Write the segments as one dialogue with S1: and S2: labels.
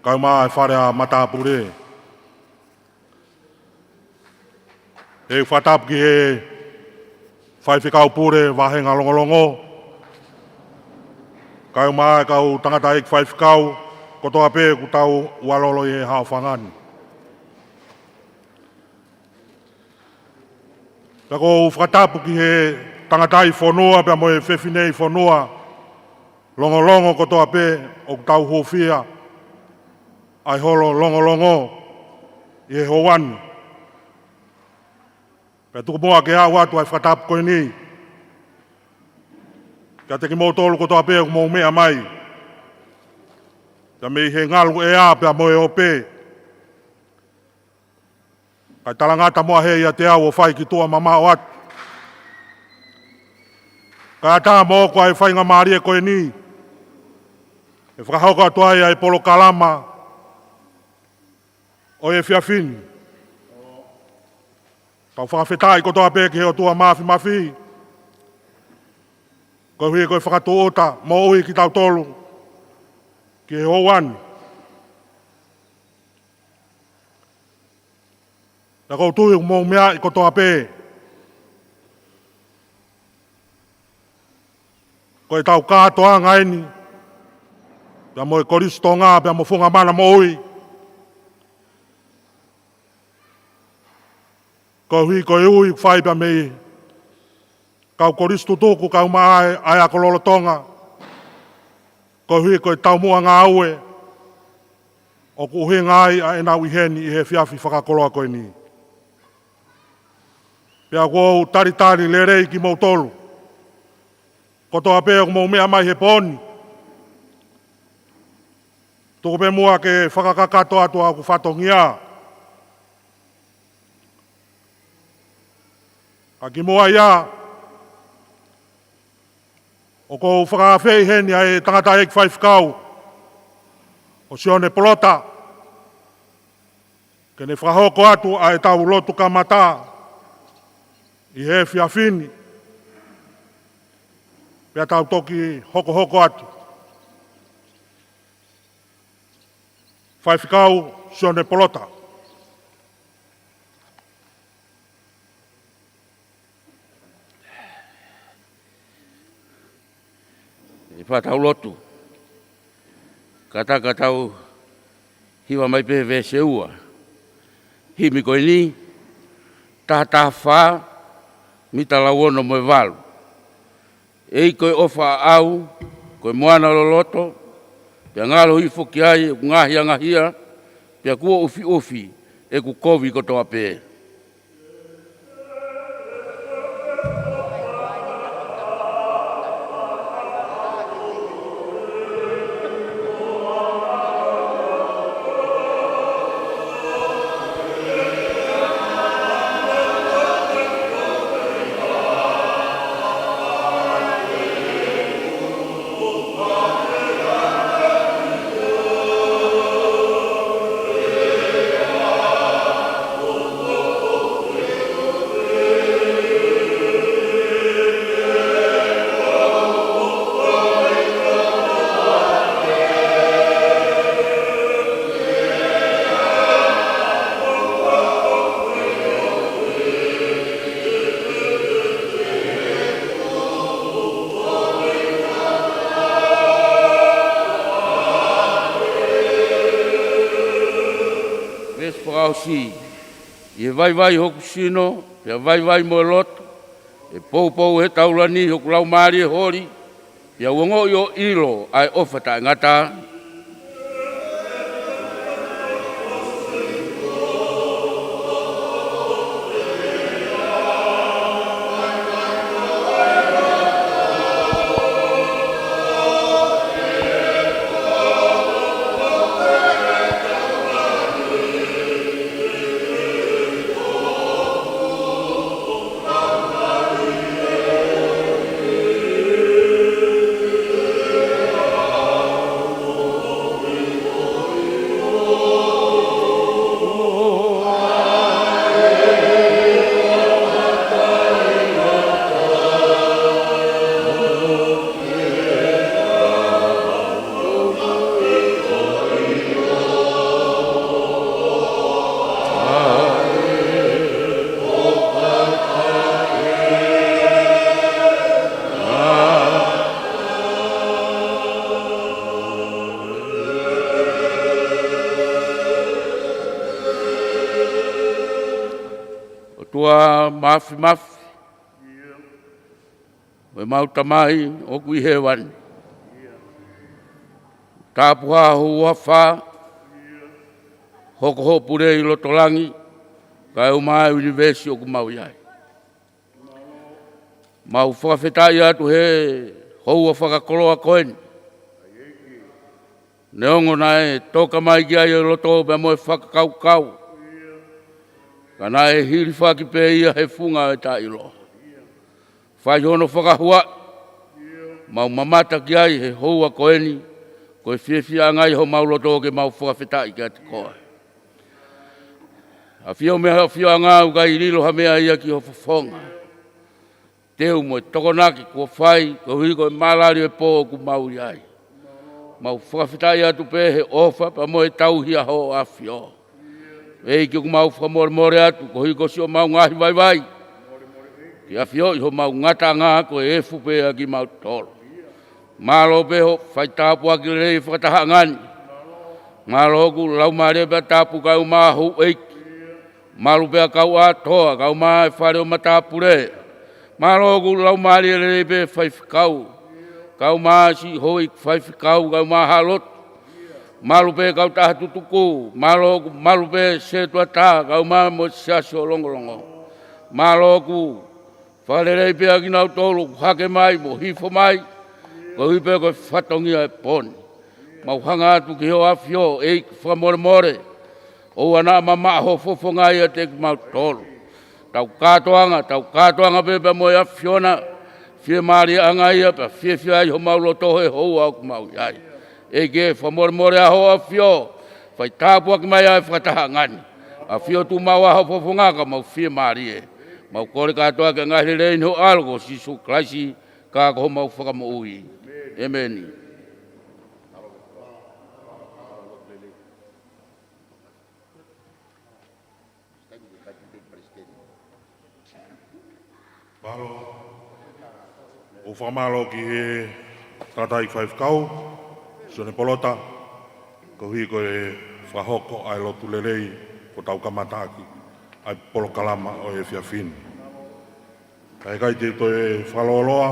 S1: kauma e whare a matapure. E whatap ki e whai whikau pure wahenga longolongo. Kauma e kau tangata ik whai whikau kotoa pē ku tau walolo i hao whangani. Tako whakatapu ki he tangatai whanua pia mo e whewhinei whanua longolongo kotoa pē o tau hōwhia ai holo longolongo i he hoanu. Pia tuku moa ke hao atu ai whakatapu koe ni. Kia teki mō tolu kotoa pē ku mō mea mai. Pia mei he ngalu e a pia mo e o pē. Kai talangata moa he ia te au o whai ki tua mama o atu. Kai ata mo ko ai whai ngā maari e koe ni. E whakahauka atu ai ai polo kalama o e whiawhini. Kau whakawhetai kotoa pē ki he o tua mafi. Koe hui koe whakatu ota mo ui ki tau tolu ki he hoanu. Na kou tui mō mea i kotoa pē. Koe tau kātoa ngaini. Pia mo e koristo ngā, pia mo whunga mana mo ui. Koe hui koe ui whai pia mei. Kau koristo tōku kau maa ai a kololo tonga. Koe hui koe tau mua ngā aue. O ku uhi ngai a ena wiheni i he whiawhi whakakoloa koe ni. Pea kou taritari le rei ki mou tolu. Kotoa pē o mou mea mai he poni. Tuku pē mua ke whakakakato atu a ku whatongia. Ka ki mua ia. O kou whakawhei heni ai tangata ek whai whikau. O sione polota. Ke ne whahoko atu ai tau lotu ka mata. I he whiawhini. Pea tau toki hoko atu. Whai whikau sione polota.
S2: I whatau lotu. Kata tau hiwa mai pē ve seua. Himi koe ni, tā whā, mita lauono mo e walu. Ei koe ofa au, koe moana loloto, pia ngalo hifo ki ai, ku ngahia, pia kua ufi, e ku kovi kotoa pē. Si, e vai hoku sino, e vai mo loto, e pou he taulani hoku lau maari e hori, e wongo yo ilo ai ofata ngata. Ua mafi mafi. We mau tamai o kui hewan. Tāpuha hua wha. Hoko ho pure i lotolangi. Kai o mai universi o ku mau iai. Mau whakawhetai atu he houa whakakoloa koeni. Neongo nae toka mai ki ai o loto pe moe whakakau. Ka nae hiri whaki pe ia he funga e ta ilo. Whai hono whakahua. Mau mamata ki ai he houa koeni. Koe whiawhia ngai ho mau loto ke mau whakawhetai ki ati koe. A whio mea whio ngā ukai rilo ha mea ia ki ho whawhonga. Teu mo tokonaki kua whai, ko hui koe malari e pō ku mau iai. Mau whakawhitai atu pē he ofa pa mo e tauhia ho a whio. Ei ki ku mau whamore more atu, ko hui ko si o mau ngahi vai vai. Ki a whio i ho mau ngata ngā ko e efu pē a ki mau tolo. Malo pē ho whai tāpu a ki rei whakataha ngani. Malo ku lau mare pē tāpu kau mahu eiki. Malu pea kau atoa, kau maa e whare o matapure. Malo ku lau mari e rebe whaifikau. Kau maa si hoi whaifikau, kau maa halot. Malu pea kau taha tutuku. Malu pea se tua taha, kau maa mo siasi o longolongo. Malo ku whare rebe a kinau tolu, hake mai, mo hifo mai. Ko hipe koe whatongia e poni. Mau hanga atu ki ho awhio, eik whamore more. O ana mama ho fofo ngai a te mau tolu. Tau katoanga pepe mo ia fiona. Fie mari angai a pa fie ai ho mau loto he hou au mau iai. E ge whamore more a ho a fio. Whai tāpua ki mai ai whataha ngani. A fio tu mau a ho fofo ngaka mau fie mari e. Mau kore katoa ke ngai rein ho algo sisu klaisi ka ho mau whakamo ui. Emeni.
S1: Malo, o whamalo ki he tatai whaifkau, sone polota, ko hui ko e whahoko ai lotu lelei, ko tau kamataki, ai polo kalama o e whiawhinu. Kai kai te to e whaloloa,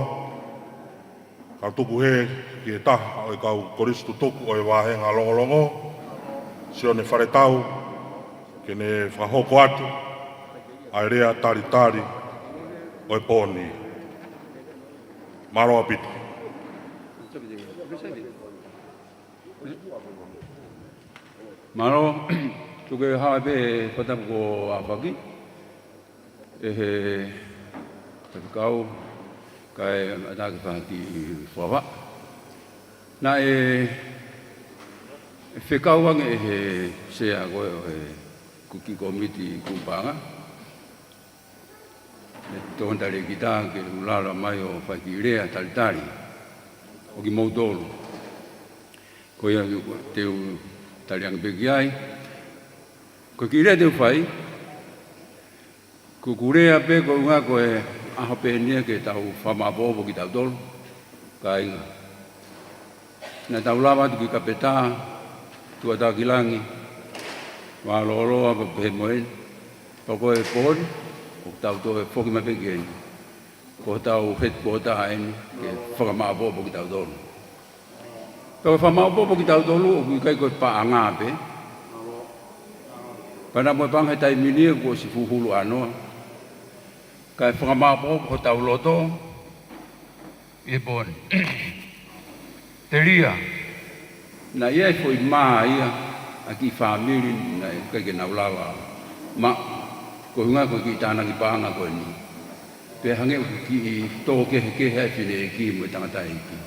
S1: ka tuku he ki e taha o e kau koristu tuku o e wāhenga longolongo, sione wharetau, ke ne whahoko atu, ai rea tari, o e pōni. Maro apiti.
S3: Maro, tuke hape patapu ko apaki. E he tapikau kai ataki whahati whawa. Na e whekau wange e he sea koe o he kuki komiti kumpanga. Tōn tari ki tā ke ulala mai o whaki rea talitari o ki mautolo. Ko ia te u talianga peki ai. Ko ki rea te whai, ko kurea pe ko unga ko e aho pēnia ke tau whamapopo ki tau tolo. Ka inga. Nā tau lawa tu ki kapetā, tua tā ki langi, wā loloa pa pehe moen, pa koe pōni, o tau to e whoki mai peki eni. Ko tau het ko ta eni, ke whakamaapopo ki tau tolu. Ka whamaapopo ki tau tolu, o kui kai koe pa angāpe. Pana moe pang he tai minia ko si fuhulu anoa. Ka whakamaapopo ko tau loto, e poni. Te ria, na ia e fwoi maa ia, a ki whamiri, na e kai ke naulala. Ma, ko hunga ko ki tāna ki pāanga koe ni. Pe hange ki tō ke hei whine e ki mo i tangata e ki.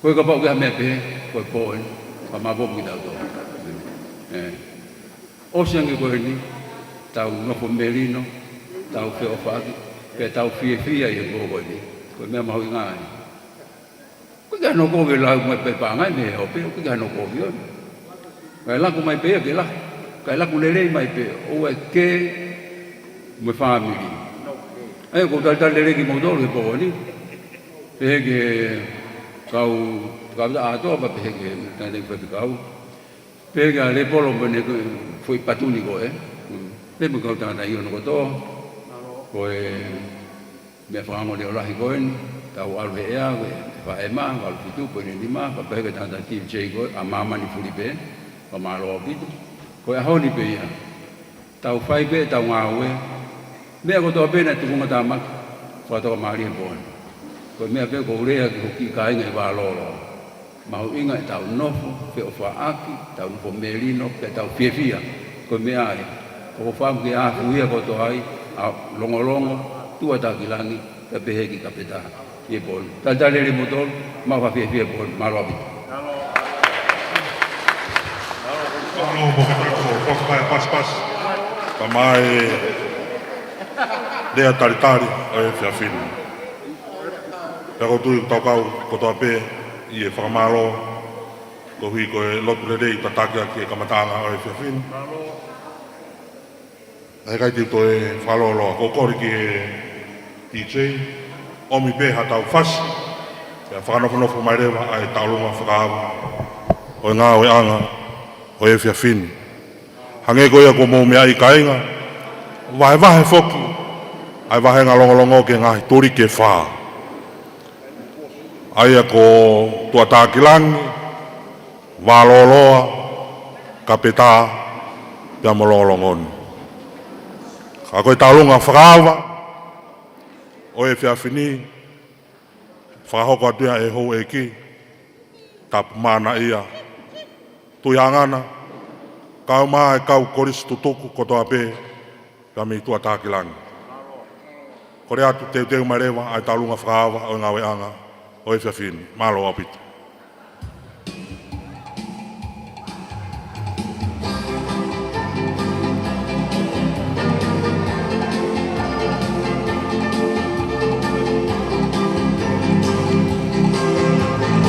S3: Koe ka pau ke ha mea pe, koe pōe, pa mabopu ki tau tō. O siange koe ni, tau nofo merino, tau whio whaki, pe tau whia i e koe ni. Koe mea mahu i ngāi. Koe ka no koe lau mai pe pāanga i me hope, koe ka no koe i. Kai laku mai pe ke laku. Kai laku lelei mai pe, o e ke me whamiri. Ai, ko tali lelei ki mautoro ke pōni. Pehe ke kau da atoa pa pehe ke tani whapi kau. Pehe ke le polo mene fui patuni ko e. pe mo ko ta i ono ko to ko me whangango le olahi koen tau alwe ea wa e maa wa alfitu po ni lima pa peke tanta tiu chei koe a mama ni fuli pe pa maa loa pitu ko e honi pe ia tau whai pe tau ngā ue mea ko toa pena tukunga tā maki whatoka maari he pōne ko mea pe ko urea ki hoki ka inga i wā lolo mahu inga e tau nofo pe o whaaki tau nofo merino pe tau fiefia ko mea ai ko whamu ki a fuia ko toa ai a longolongo tua takilangi ka peheki ka peta ye pon tadale le motor ma va fie pon ma lo bi
S1: Alo mo ko pas pa mai de ataritari e fia fin pero tu tokau ko to pe i e famalo ko hui ko lot le dei tataka ki kamatanga e fia fin ai kai tu to e falo lo ko ko ki DJ omi be ha tau fas ya whanofo mai rewa ai taulunga whakaawa o ngā o anga o e fia fini hange koia ko mō mea i kainga wahe foki ai wahe ngā longolongo ke ngāhi tori ke whā ai a ko tua tākilangi wāloloa ka petā pia mo longolongoni ka koe taulunga whakaawa o e fia fini whakahoko atua e hou e ki tapu mana ia tui hangana kau maa e kau koris tutuku kotoa pe kami tua tākilangi kore atu teu marewa ai talunga whakahawa o ngā weanga o e fia fini malo apita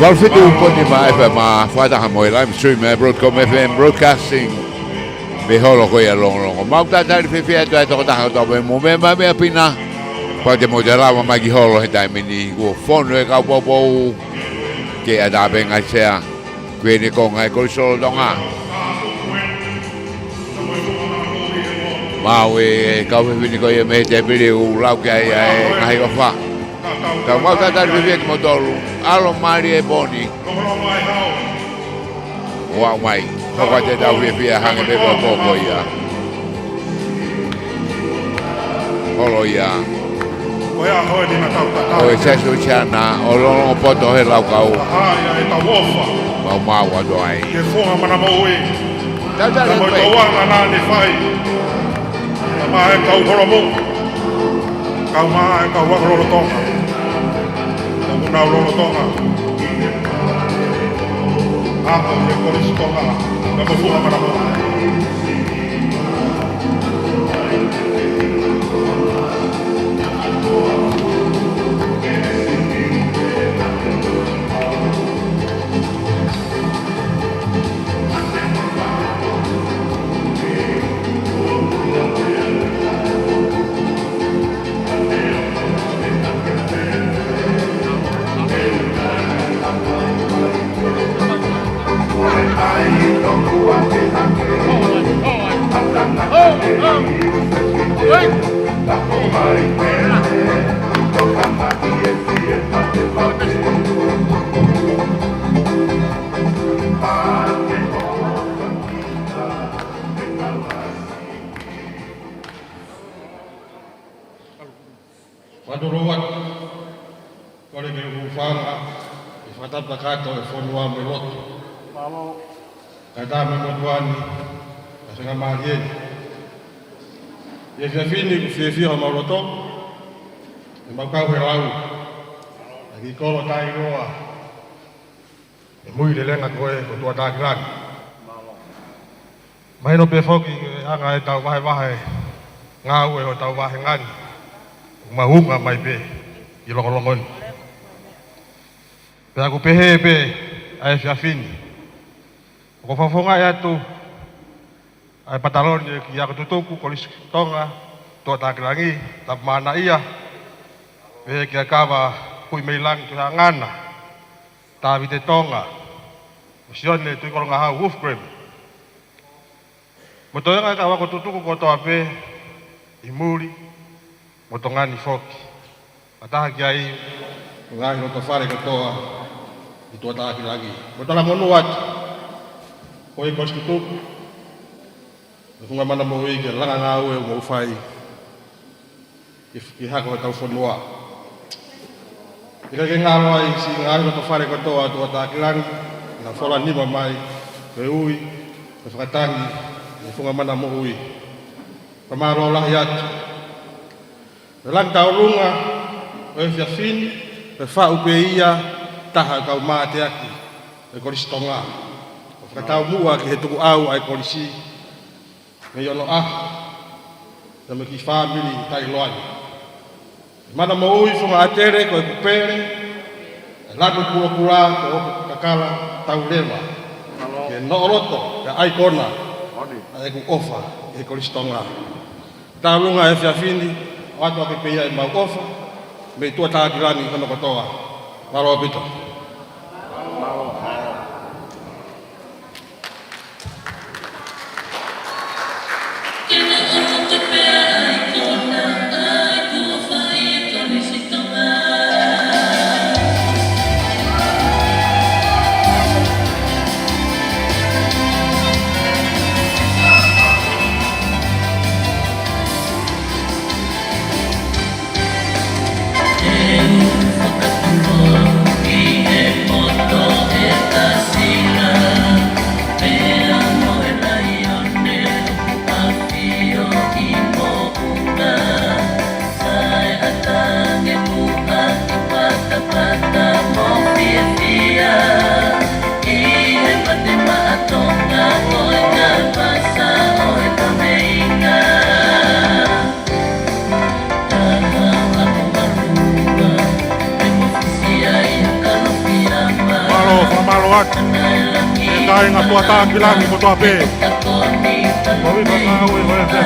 S4: Valfitu poni ma FM ma whataha mo i live stream e Broadcom FM broadcasting me holo koe a longo. Mau tātari whiwhia tu e toko taha tō mo me ma mea pina pa te mo te rawa mai ki holo he taimini ko whonu e kau popou ke a tāpe ngai sea kue ni ko ngai korisolo tonga. Mau e kau whiwhini koe e me te piri u lau ki ai ngai o wha. Kau mau tātari whiwhia ki mo tolu alo mari e boni wa mai ko te tau whiwhia hange me poko ia holo ia
S1: Oia hoi ni na tau
S4: o e sesu chana o longo poto he lau kau
S1: Aia e tau ofa
S4: mau mau ado ai
S1: ke whonga mana mau e
S4: tata
S1: Ka
S4: le
S1: moi
S4: pai
S1: tau anga nā ne whai Ka maa e kau horomo Kau maa e kau wakarolo tonga Ka munau lolo tonga Ako e korisi tonga Ka mo whonga mana mau
S5: Waduruat, kore ke ufanga, i whatata kato e whanua me loto. Kaita me motuani, ka senga marieni. Ie whiawhini ku whiawhia mauroto, e maukau he lau. A ki kolo tai roa, e mui le lenga koe ko tua tākirani. Mahino pe whoki anga e tau wahe ngā ue o tau wahe ngani. Mahunga mai pe i longolongoni. Pea ku pehe pe ai whiawhini. Ko whawhonga e atu ai pataloni ki ako tutuku kolis tonga toa tākirangi tapu mana ia. Pehe ki a kawa hui meilangi tu ngana. Tāwi te tonga. Usione tui koronga hau Wolfgram. Motoya nga kawa kututuku ko toape imuli motongani foki. Ataha kiai ngai no tofare ko toa itu ataha lagi. Motala monuat oi bos kutuku. Funga mana mo ige langa ngawe mo fai. If hako tau fonua. Ika ngalo ai si ngai no tofare ko toa tu ataha lagi na fola ni mai ui whakatangi funga mana mo ui pamaro lah yat lang tau lunga e fiafini e fa upeia taha kau mate aki e koristonga whakatau mua ki he tuku au ai korisi me yono na me ki family tai loani mana mo ui funga atere ko e kupere lagu kura ko kakala tau lewa ke nooroto ya aikona ai ku ofa e koristonga talunga e fiafini watu akipea e mau ofa me tua taakirani kono kotoa malo pito Kaya nga tua taki lagi mo tua pe. Bawi ba nga uwi ko yan.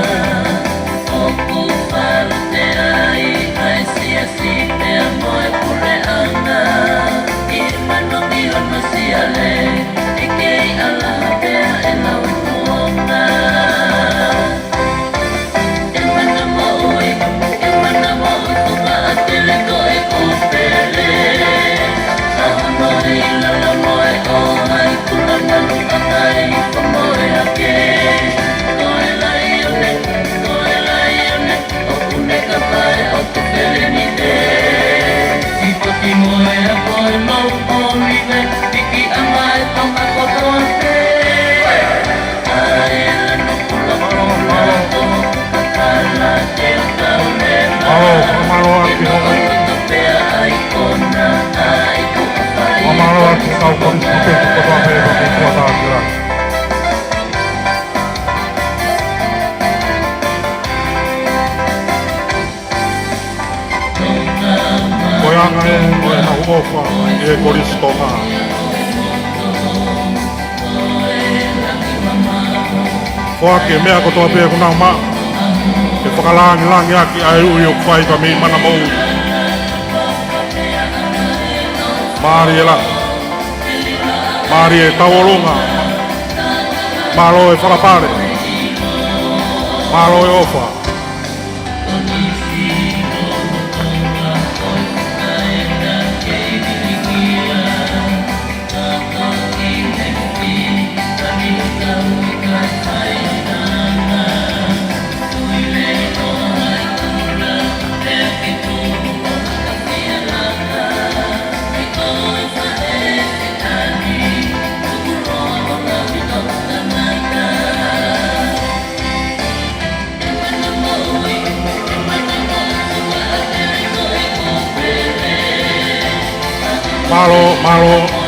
S5: Ofa e koristonga Foa ke mea ko toa pēku nā ma e whakalangi aki ai ui o kwhai ka mei mana mau Māri e la Māri e tauolonga Mālo e wharapare Mālo e ofa Malo Malo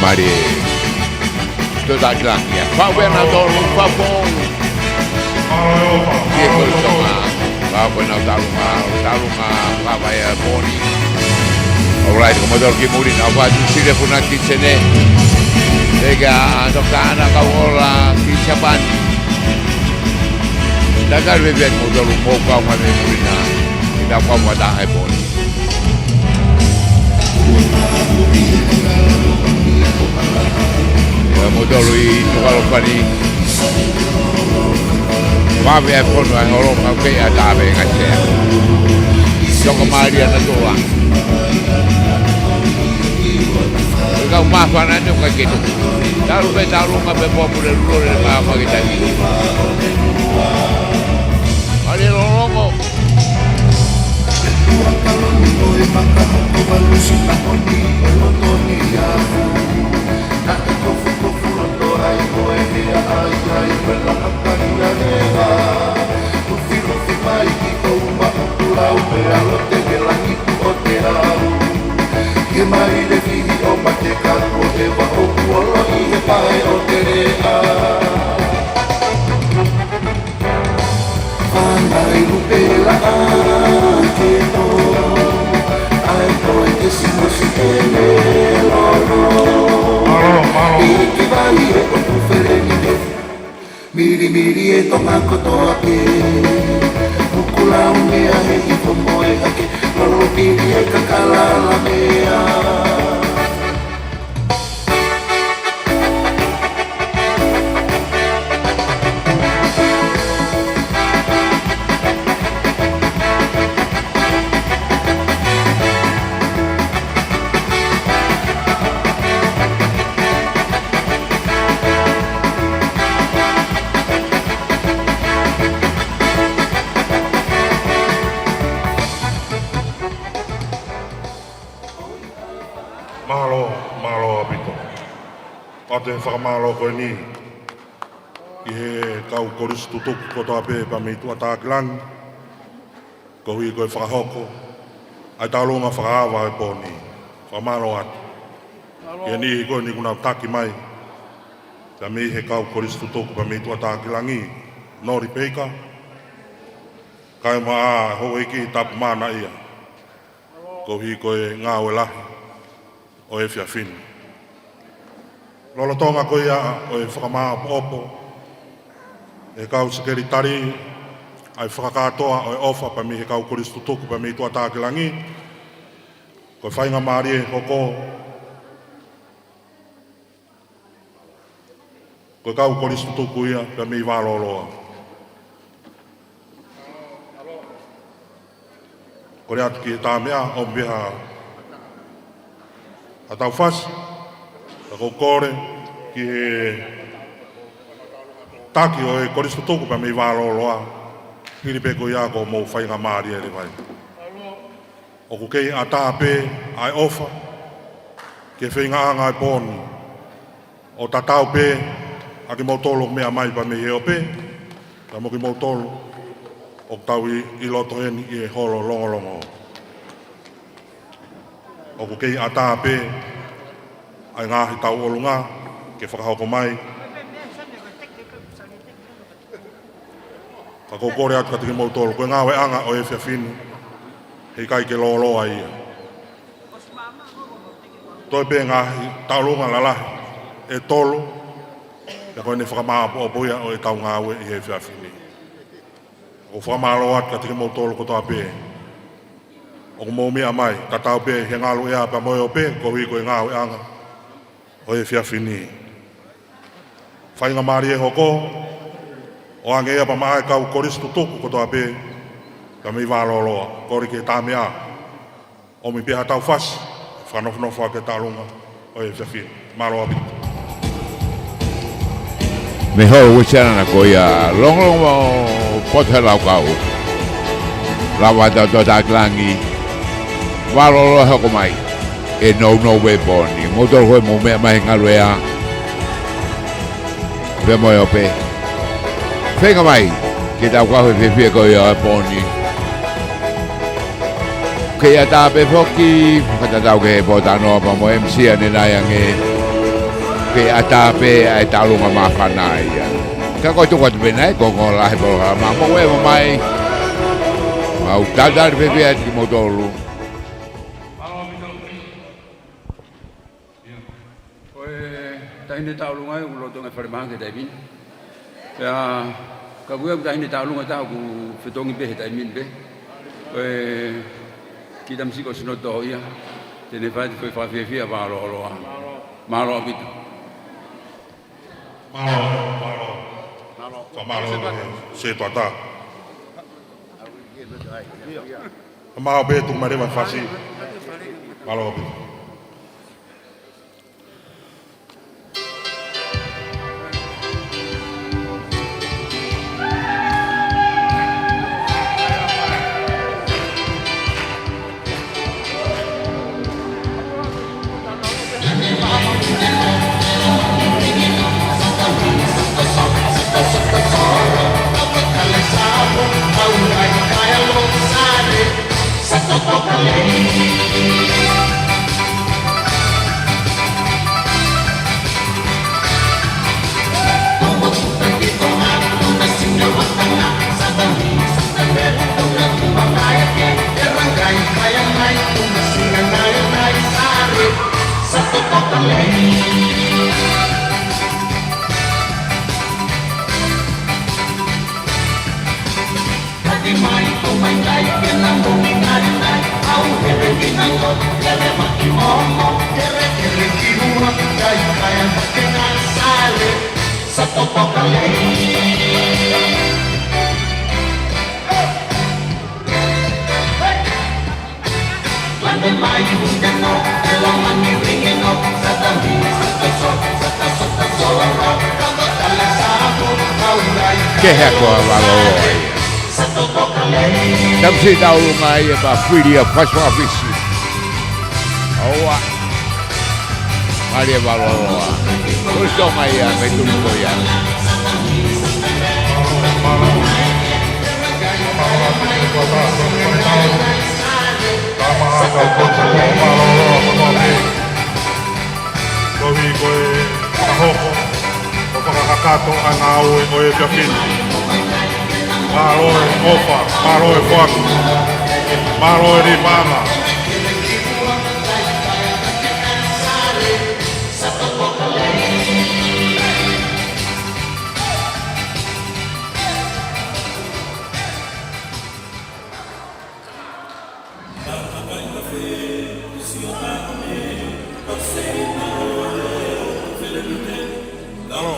S4: Marie. Tota Glangia. Pau Bernardo, por favor. Diego Tonga. Pau Bernardo, Taluma, Pavaya Boni. Alright, Commodore Kimuri, apa sila po natin sene. Tega, Dr. Ana Kawola, Kishapan. Dagar bebek mo daw mo pa mamimuri na. Hindi pa mo dahil Boni. Modului kalau pani mami pun orang kau ada apa yang ada so kemarin ada dua kau maafkan aja kau gitu taruh nggak populer dulu apa kita ini ada lolongo
S6: Miri e tonga kotoa ke Mukula umea he hifo moe ake Lolo miri e kakalala mea
S1: Ate whakamalo koe ni i he kau korisu tutuku kotoa pe pa me tua tākilangi ko hui koe whakahoko ai tālonga whakaawa e pōni whakamalo atu i ni koe ni kuna taki mai ta me he kau korisu tutuku pa me tua tākilangi nori peika kai maa ho eki tapu mana ia ko hui koe ngāwe lahi o e whiawhini Lolo tonga ko ia o e whakamaa opo e kau sikeri tari ai whakakatoa o e ofa pa mi he kau koristu tuku pa mi tua tākilangi ko e whainga maari e koko ko e kau koristu tuku ia pa mi wāloloa ko re atu ki e tā mea o mbeha a tau whasi ko kore ki he taki o e koristo toku pa mei wāloloa hiri pe ko ia ko mou whainga maari e rewai. O ku kei a tāpe ai ofa ke whainga anga e pōni o tatau pe a ki mou tolo mea mai pa mei heo pe ka mo ki mou tolo o tau i loto heni i e holo longolongo. O ku kei a tāpe ai ngahi tau olunga ke whakahoko mai. Ka kōkore atu ka tiki mautolo, koe ngāwe anga o e whiawhinu, hei kai ke loloa ia. Toi pē ngahi tau lunga lalahi, e tolo, ka koe ne whakamāpo o poia o e tau ngāwe i hei whiawhinu. Ko whakamālo atu ka tiki mautolo ko toa pē. O ko mōmia mai, ka tau pē he ngālu ea pa moe o pē, ko hui koe ngāwe anga. O e whiawhini. Whainga maari e hoko, o angea pa maa e kau koristu tuku kotoa pē, ka mi wāloloa, kori ke tā mea, o mi pēha tau whasi, whanofnofua ke tā lunga, o e whiawhini. Māloa bitu.
S4: Me hau wichana na ko ia longlongo pothe lau kau. Lawa tau tō tākilangi, wāloloa hoko mai. E no we boni motor ho mo me mai ngaluea ve mo ope Whenga mai, ke tau kawe whiwhia ko ia pōni. Ke ia tāpe whoki, whakatatau ke he pōtanoa pa mo MC ane nai ange. Ke ia tāpe ai tālunga mā whanai ia. Ka koe tuka tu pena e, kongo lahe polo mā mo e mai. Mau tātari whiwhia ki mo tolu.
S3: Tahini taulunga e ulo tonga wharemange taimin. Pea ka wea tahini taulunga tau ku whetongi behe taimin be. Ki tamsiko sinoto ho ia. Tene whaiti whai whawhiawhia wālo oloa. Mālo apitu.
S1: Mālo se tuata. Mālo betu marewa whasi. Mālo apitu.
S4: Ke hea koa wālo ai. Tamsi taulunga ai e pa whiria paswa visi. Aua. Maria wālo ai. Kustonga ia me tuliko ia.
S1: Kohi koe tahoko. O whakakato a ngā oe o e whiawhini. Māroe ofa, māroe whaku, māroe ri māma.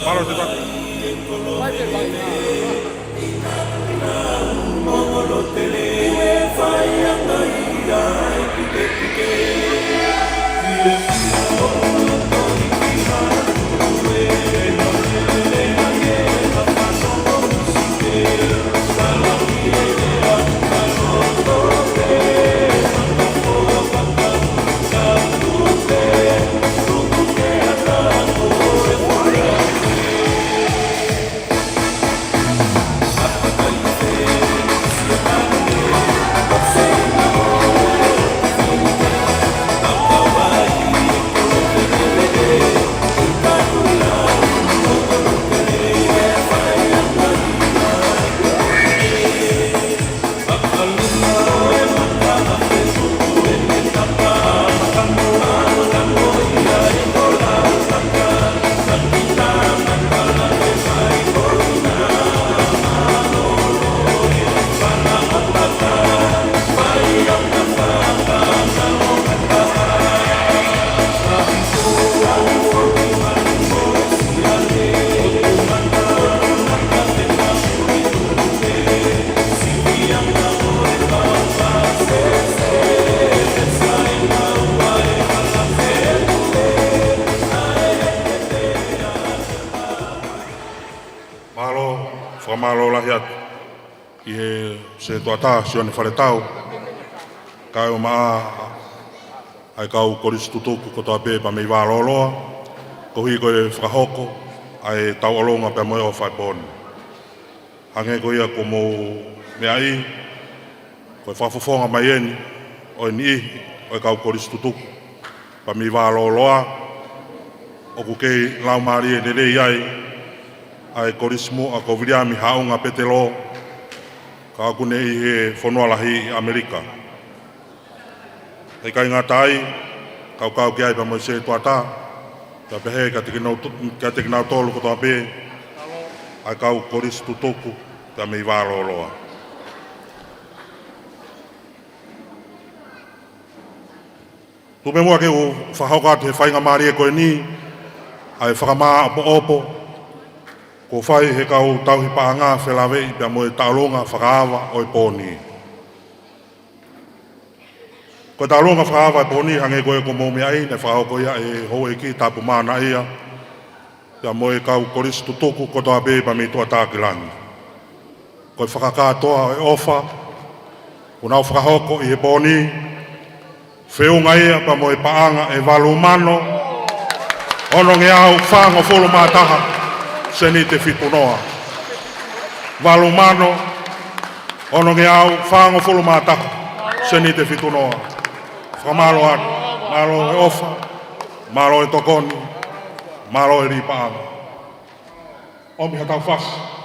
S1: Māroe te taku. Whamalo lahi atu i he se tuata si one wharetau kai o maa ai kau koristu tuku ko toa pepa mei wāloloa ko hui koe whakahoko ai tau olonga pe moe o whaiponi Hange ko ia ko mo mea I, ko whafofonga mai eni, o ni o kau koristu tuku. Pa mi wāloloa, o ku kei lau maari e nere iai, ai korismu a ko viriami haunga petelo, ka aku nei he whanua lahi i Amerika. Hei kai ngā tai, kau ki ai pa mo se tuata, ka pehe ka te kinau tolu ko toa pe, ai kau koristu toku, ka mei wāloloa. Tupe mua ke o whahauka te whainga maari e koe ni, ai whakamaa opo, ko whai he kau tauhi paanga whelawe i pia mo e taulonga whakaawa o e pōni. Ko taulonga whakaawa e pōni hange koe ko mōmia i, ne whahauko ia e hou e ki tapu mana ia, pia mo e kau koristu toku ko toa be pa me tua tākilangi. Ko e whakakatoa e ofa, ko nau whakahoko i he pōni, Whiunga ia pa mo e paanga e walumano, ono nge au whango wholo mātaha, se ni te whipunoa. Walumano, ono nge au whango wholo mātaha, se ni te whipunoa. Whamalo atu, malo e ofa, malo e tokoni, malo e ripaanga. Omi hatau whasi.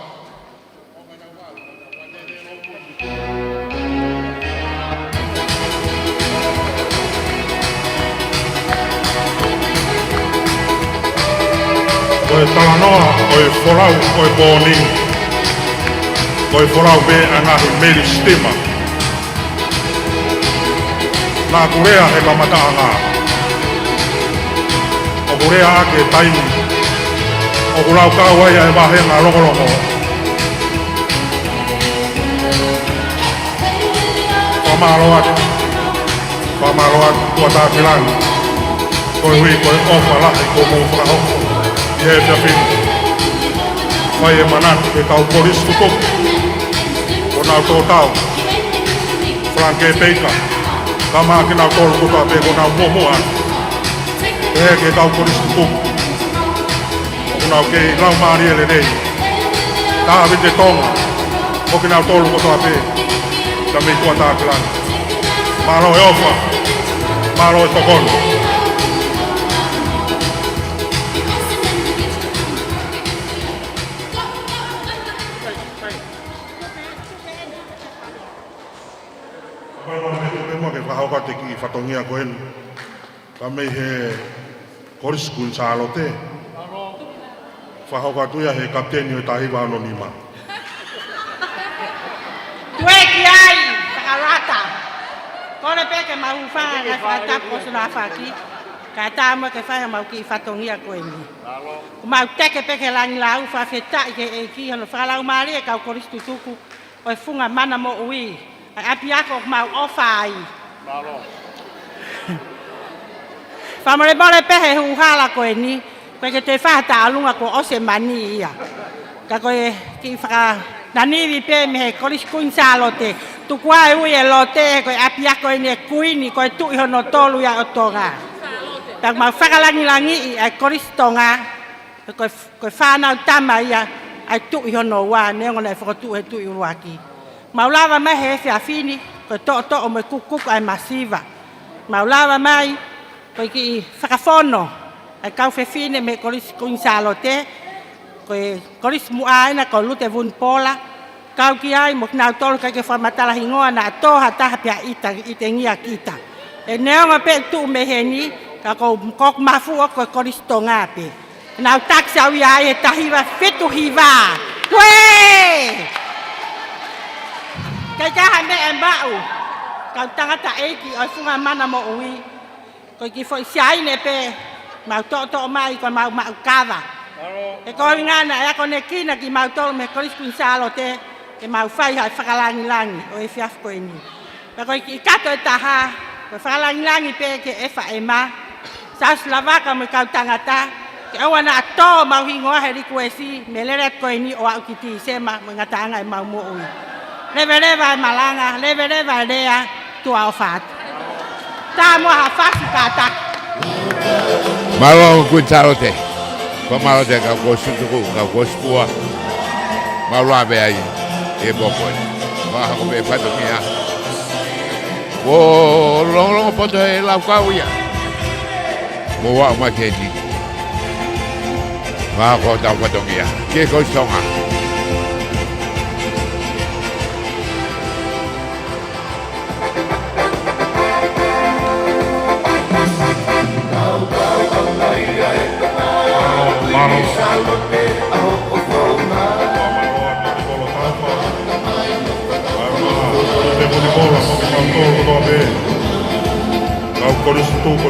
S1: Ko e talanoa, ko e whorau, ko e pōni. Ko e whorau be anahi meri stima. Nā kurea he kamataa ngā. O kurea ake taimi. O kurau kāwaia e wahe ngā longolongo. Whamaro atu, tua tākilangi. Ko e hui, ko e ofa lahi, ko mō whakahoko. He whiawhini. Whai e manatu e kau koristu toku. O nau tō tau. Franke peika. Ka maa ki nau tōru kutoa pe ko nau momoa. E he ke kau koristu toku. O nau ke lau maari ele nei. Tā vite tonga. O ki nau tōru kutoa pe. Ka mei tua tākilangi. Malo e ofa. Malo e tokono. Whahauka te ki whatongia ko enu. Ka mei he korisku in sālo te. Whahauka tuia he kapteni o tahiwa anonima.
S7: Tue ki ai, whakarata. Kore peke mahu whanga ngai whatapo suna whaki. Ka tāma ke whaia mau ki whatongia ko enu. Ko mau teke peke langi lau whawhetai ke e ki hano whakalau maari e kau koristu tuku. O e funga mana mo ui. Ai api ako mau ofa ai. Whamare pehe huhala koe ni, koe ke te whahata alunga ko ose mani ia. Ka koe ki whaka naniwi pe me he koriskuin sālo te. Tukua e ui e lo te, koe api ako e ni e kuini, koe tui hono tolu ia o tonga. Ka mau whakalangi i ai koristonga, koe whanau tama ia, ai tui hono wā, neonga nei whakatu he tui uruaki. Mau lawa mai he whiawhini, koe to o me kukuku ai masiva. Mau lawa mai, koe ki whakawhono, ai kau whiawhine me koris kuin sālo te, koe koris muaina ko lute vun pola, kau ki ai mo kinau tolu kai ke whamatala hingoa na toha taha pia i te ngia kita. E neonga pe tu me he ni, ka ko kok mafu o koe koris tonga pe. Nau taksa ui ai e tahiwa whetu hiwa. Koe! Kai kaha me e mbau, kau tangata eiki o funga mana mo ui. Koe ki fo isiaine pe, mau to mai ko mau kawa. E koe ngana e ako ne kina ki mau tolu me korisku insalo te, e mau whai hai whakalangi o e whiaf koe ni. Pe koe ki kato e taha, koe whakalangi pe ke e wha e ma, saus lavaka me kau tangata, ke awa na ato mau hingoa he riku e si, me leret koe ni o au ki ti sema, me ngatanga e mau mo ui. Leve e malanga, leve e rea, tua o fat. Tā mua ha whaku kātak.
S4: Malo kuin sālo te. Ko malo te kau kosipuku, kau kosipua. Maula be ai e boko. Ma ko be fato kia. O long poto e la kawia. Mo wa ma ke ni. Ma ko ta fato kia. Ke ko songa.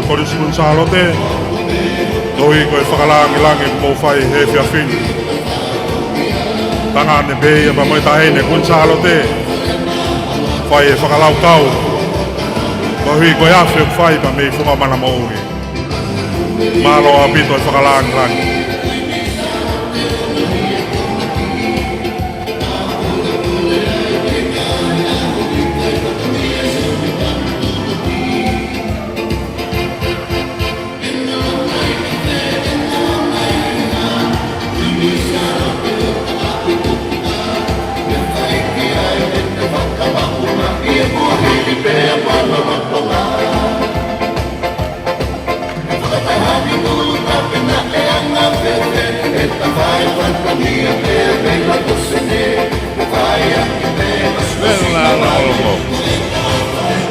S1: Korisi Gonzalote, doi ko whakalangi mo whai he whiawhini. Tanga ne bei ba mai tahene Gonzalote, whai e whakalau tau. Ko hui ko awhi whai ba mei whunga mana mauri. Malo apito e whakalangi.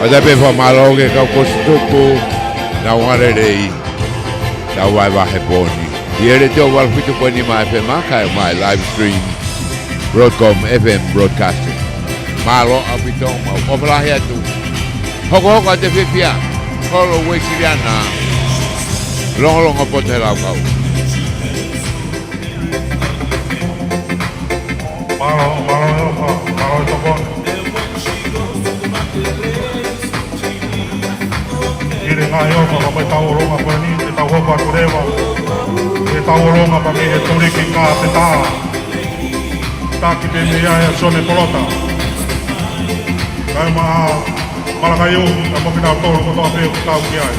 S4: Ada pe fa malo ke ka kostuku na wale rei na wai va he boni. Iere te wal fitu ko ni mai fe maka my live stream Broadcom FM broadcasting. Malo apito ma ofla he tu. Hoko te fifia. Holo we siriana. Long apote la kau.
S1: Malo to bon. Ire nga yo ka mai tau ronga pa ni te tau hopa turewa. Te tau ronga pa mi he turiki ka te tā. Taki te me ia e sone polota. Kai malaka iu, ka mokina tolu ko toa peo tau ki ai.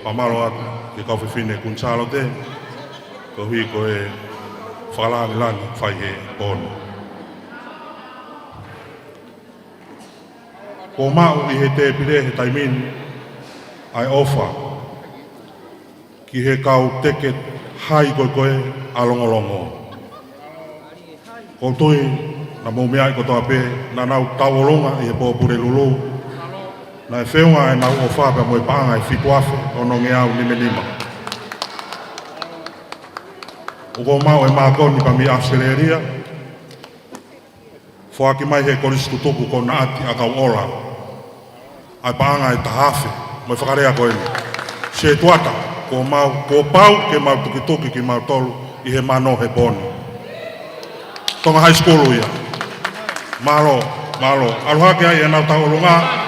S1: Pamalo at ke kau whiwhine Gonzalote, ko hui ko e whakalangi whai he pono. Ko mau I he te pire he taimin ai ofa ki he kau teke hai koe alongolongo. Ko tui na maumeai ko toa pe na nau tauolonga I he pōpure lulu. Na e whiunga e nau o whāpea mo e pānga e whituafe o no nge au nime nima. O ko mau e mākoni pa mi afseleria. Whaki mai he korisitu tuku ko na ati a kau ola. Ai pānga e tahawhi mo e whakarea ko eni. Se tuata ko mau ko pau ke mau tuki ki mau tolu I he mano he poni. Tonga high school ia. Malo. Aluhake ai e nau tau olunga.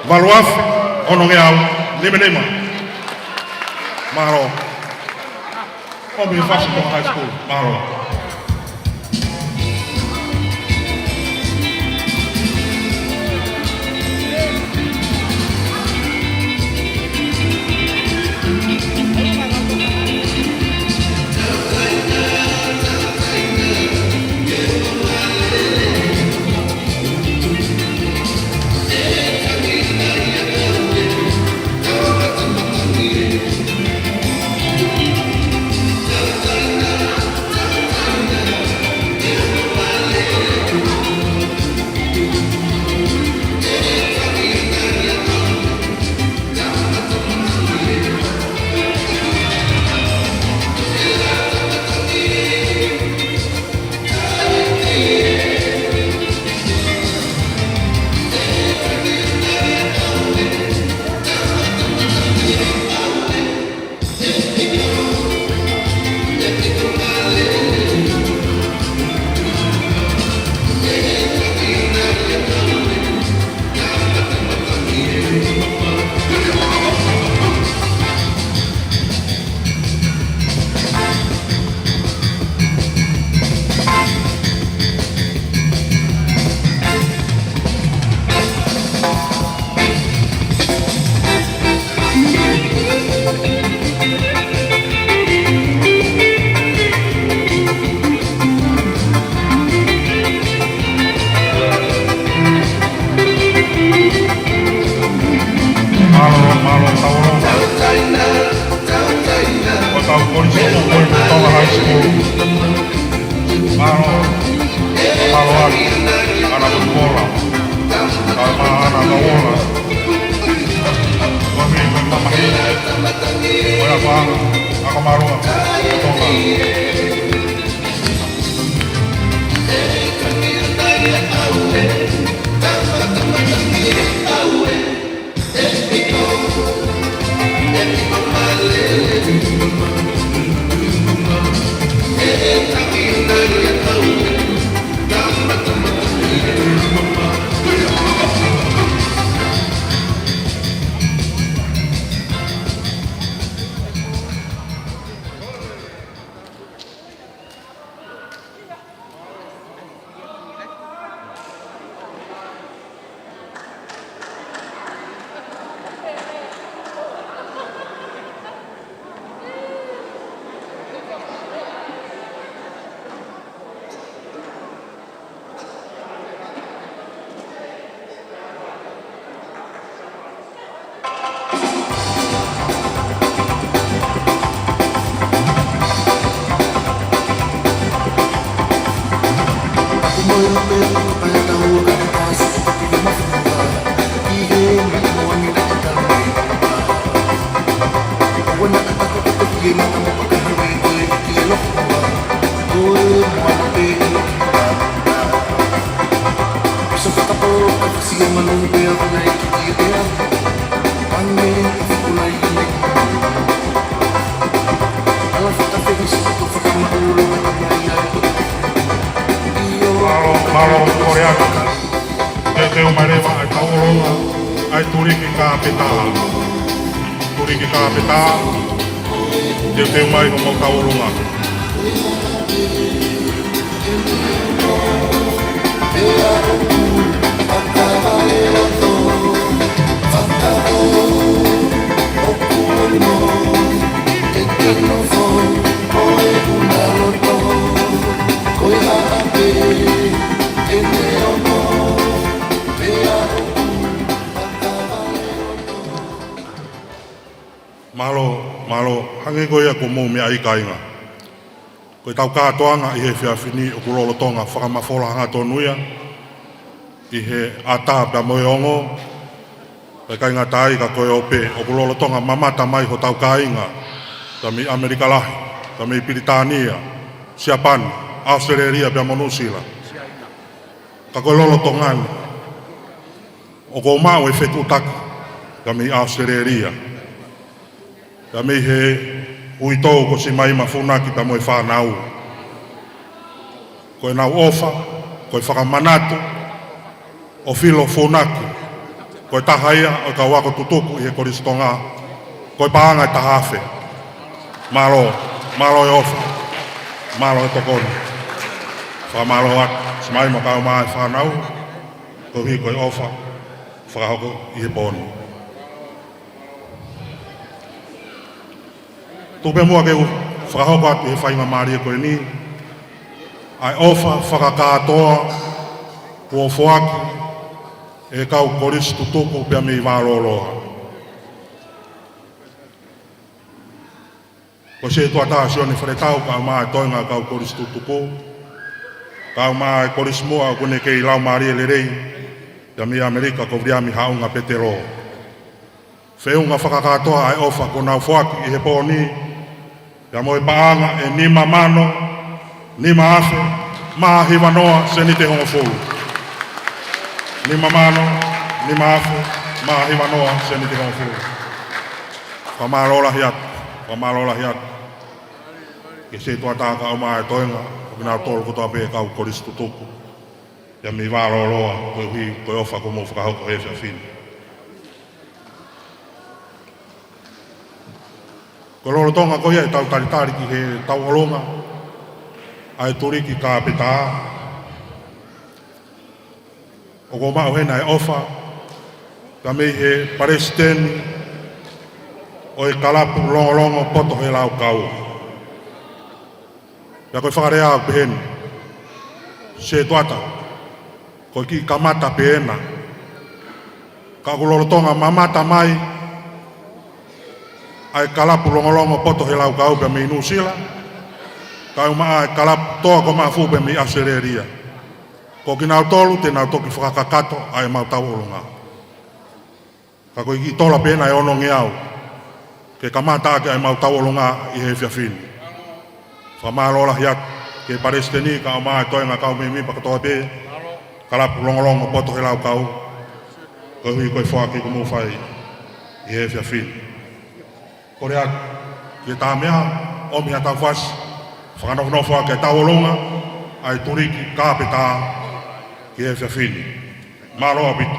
S1: Valuaf, ono nge au, nima. Maro. Omi fasi ko high school, maro. Malo, hangi koe ako mō mea i kainga. Koe tau kātoanga i he whiawhini o kurolotonga whakamafola hanga tonuia. I he ata pia moe ongo. Koe kainga tai ka koe ope o kurolotonga mamata mai ho tau kainga. Tami Amerika lahi, tami Piritania, Siapani, Australia pia Monusila. Ka koe lolotongani. O ko mau e whetu taki, tami Australia. Kami he uitou ko si mai mafunaki pa moe whanau. Koe nau ofa, koe whakamanatu, o filo funaki. Koe tahaia o ka wako tutuku i he koristonga. Koe paanga i tahawhe. Malo e ofa, malo e tokona. Whamalo at, si mai makau mai whanau, koe hi koe ofa, whakahoko i he poni. Tupe mua ke whakahoko atu he whainga maria koe ni. Ai ofa whakakātoa kua whoaki e kau korisi tutuku pia mi wāroloha. Ko se tuata sione wharetau ka mai toinga kau korisi tutuku. Kau mai korisi mua kune kei lau maria le rei pia mi Amerika ko vria mi haunga petero. Whiunga whakakātoa ai ofa ko nau whoaki i he pōni. Ia moe paanga e nima mano, nima afe, maa hiwa noa se ni te hongo fulu. Nima mano, nima afe, maa hiwa noa se ni te hongo fulu. Whamalola hiat. Ke se tuataka o maa e toinga, o kina tolu kutoa pe kau korisi tutuku. Ia mi wāroloa, koe hui, koe ofa ko mo whakahoko he whiawhini. Ko rolotonga ko ia e tau taritari ki he tau holonga. Ai turi ki ka peta. O ko mao hena e ofa. Ka mei he paresteni. O e kalapu longolongo poto he lau kau. Ia koe whakarea au peheni. Se tuata. Ko ki kamata pehena. Ka ko rolotonga mamata mai. Ai kalapu longolongo poto he lau kau pia me New Zealand. Ka uma kalap toa ko mafu be mi asereria. Ko ki nau tolu te nau toki whakakato ai mau tau olunga. Ka ko i tola pena e ono ngeau. Ke kamata ake ai mau tau olunga i he fiafini. Whamalola hiat ke paresteni ka oma e toenga kau mimi pakatoa pe. Kalap longolongo poto he lau kau. Ko hui koe whaki ko mawhai i he fiafini. Kore atu, ke tā mea, omi ha tau whas, whakanofinofa ke tau olonga, ai turiki kāpeta ki he whiawhini. Māroa bitu.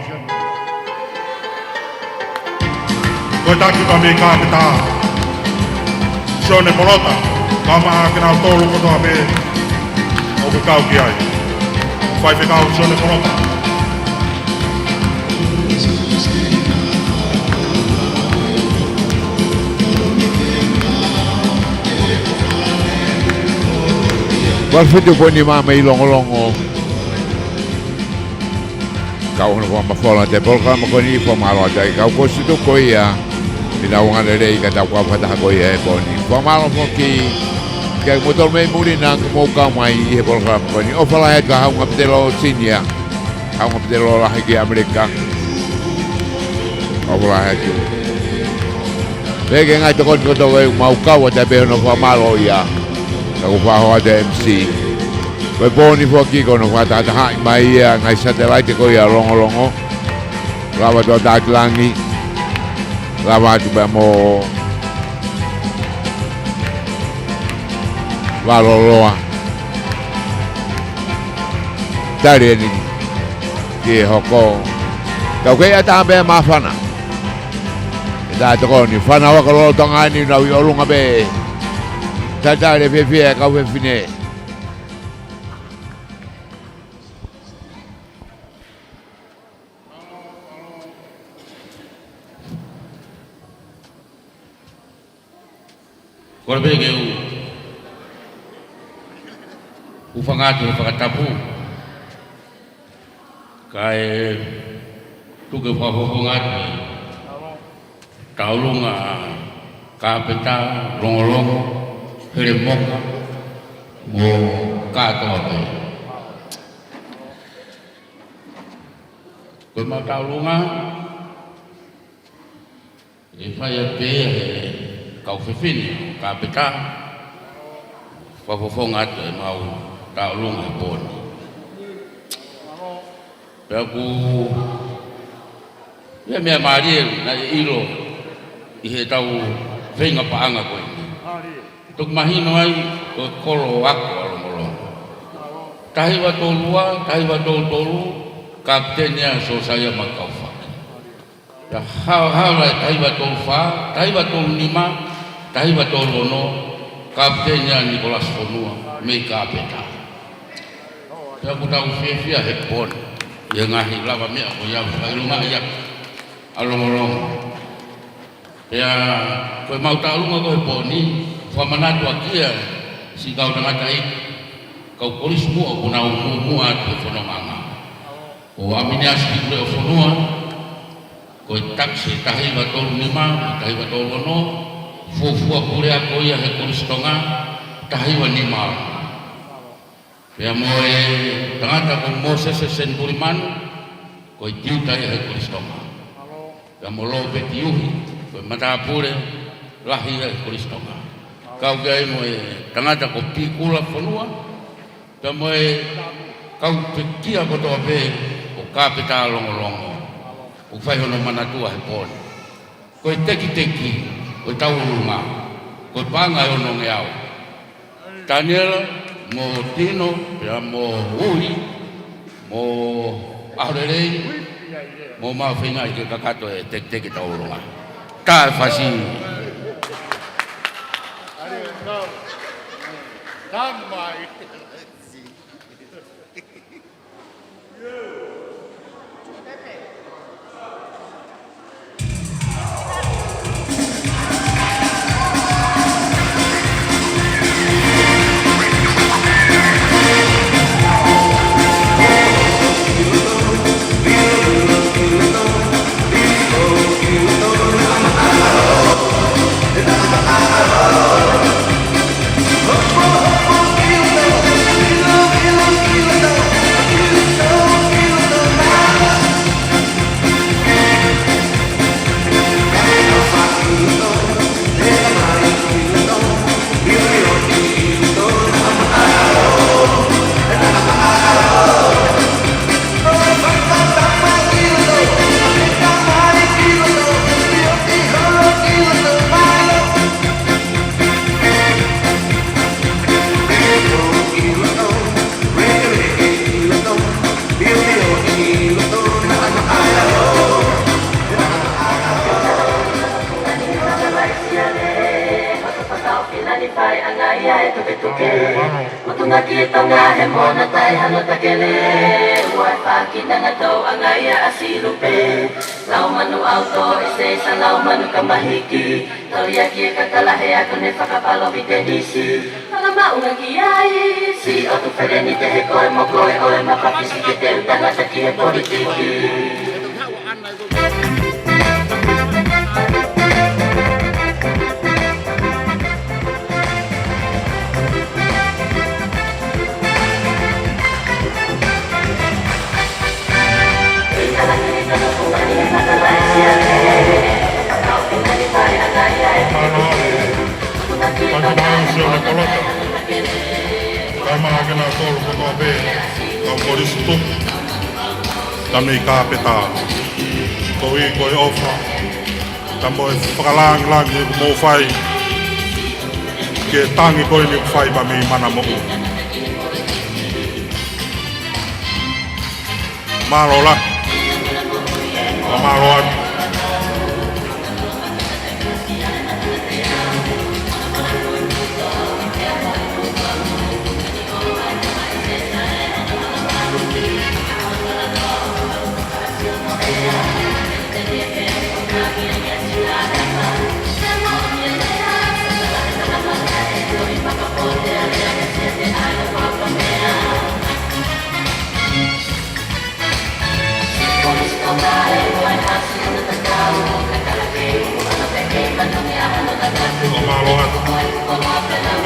S1: Koe taki pa me kāpeta, sione polota, ka maa ke nau tōlu kotoa me, o ke kau ki ai. Whai whekau sione polota.
S4: Walfitu po ni mama ilongolongo. Kau hono kwa mafola te polka mo koni fo malo dai kau ko situ ko ia. Ina unga le ka ta kwa fata ko ia e boni. Fo malo fo ki ke motor me muri na ko ka mai e polka ko ni. O fala he ka unga pedelo sinia. Unga pedelo la ki Amerika. O fala he. Vege ngai to ko to mau ka wa te be no fo malo ia. Aku whahoa te MC. Koe pōni whoki kono whatata hai mai ia ngai satellite ko ia longolongo. Lawa tō tākilangi. Lawa atu bea mō waloloa. Tari eni ki hoko. Kau kei ata bea mawhana. E tā toko ni whana waka lolo tonga ni nau i olunga be. Tata le fefia kau fefine.
S2: Kore bege u whangatu whakatapu. Kai tuke whahokongatu. Taulunga kāpeta longolongo. Hele moka mo katoa pe. Koe mau taulunga e whai a pe kau whiwhini, ka peta whawhawhonga atu e mau taulunga e pōni. Pea ku ia mea maarielu na e ilo i he tau whenga paanga koe. Tuk mahino ai ko kolo ako alomolongo. Tahi wa tolua, tahi wa tolu, kaptenia so saya makau whaki. Ya hao lai tahi wa tolu wha, tahi wa tolu nima, tahi wa tolu ono, kaptenia Nicolas Fonua, me kapeta. Ya kutau fefia he pon, ya ngahi lawa mea ko yau, kailunga ya alomolongo. Ya koe mau taulunga ko he poni, Whamanatu akia si kau tangatai kau polis mua kuna mua tu whanonganga. O amini asiki kure o whanua koe taksi tahi wa tolu nima, tahi wa tolu ono fuafua kure a koia he polis tonga tahi wa nima. Pea moe tangata ko Moses sen Buliman koe tiutai he polis tonga. Pea mo lo peti uhi koe matapure lahi he polis tonga. Kau gai moe tangata ko pikula whanua, ta moe kau pekia ko toa pe o kāpeta longolongo, o whaihono manatua he pōni. Koe teki, koe taurunga, koe panga e ono ngeau. Daniela, mo Tino, pia mo Ui, mo Aurelei, mo mawhinga i ke kakato e teki taurunga. Tā e whasi.
S6: Oh,
S8: Matunga ki tonga he mona tai hano takele Uai whaki nanga tau angaia asilupe Lau manu auto ese sa lau manu kamahiki Toria ki kakalahe ako ne whakapalo vitenisi Mga maunga ki ai Si otu whereni te he koe mo koe oe mapapisi ke te utangata ki he politiki
S1: Siona kolota. Kama agena tolu ko to be. Kau koris tu. Kami ka peta. Koi ofa. Kamo pakalang lang ni mo fai. Ke tangi koi ni fai ba mi mana mo. Marola. Marola.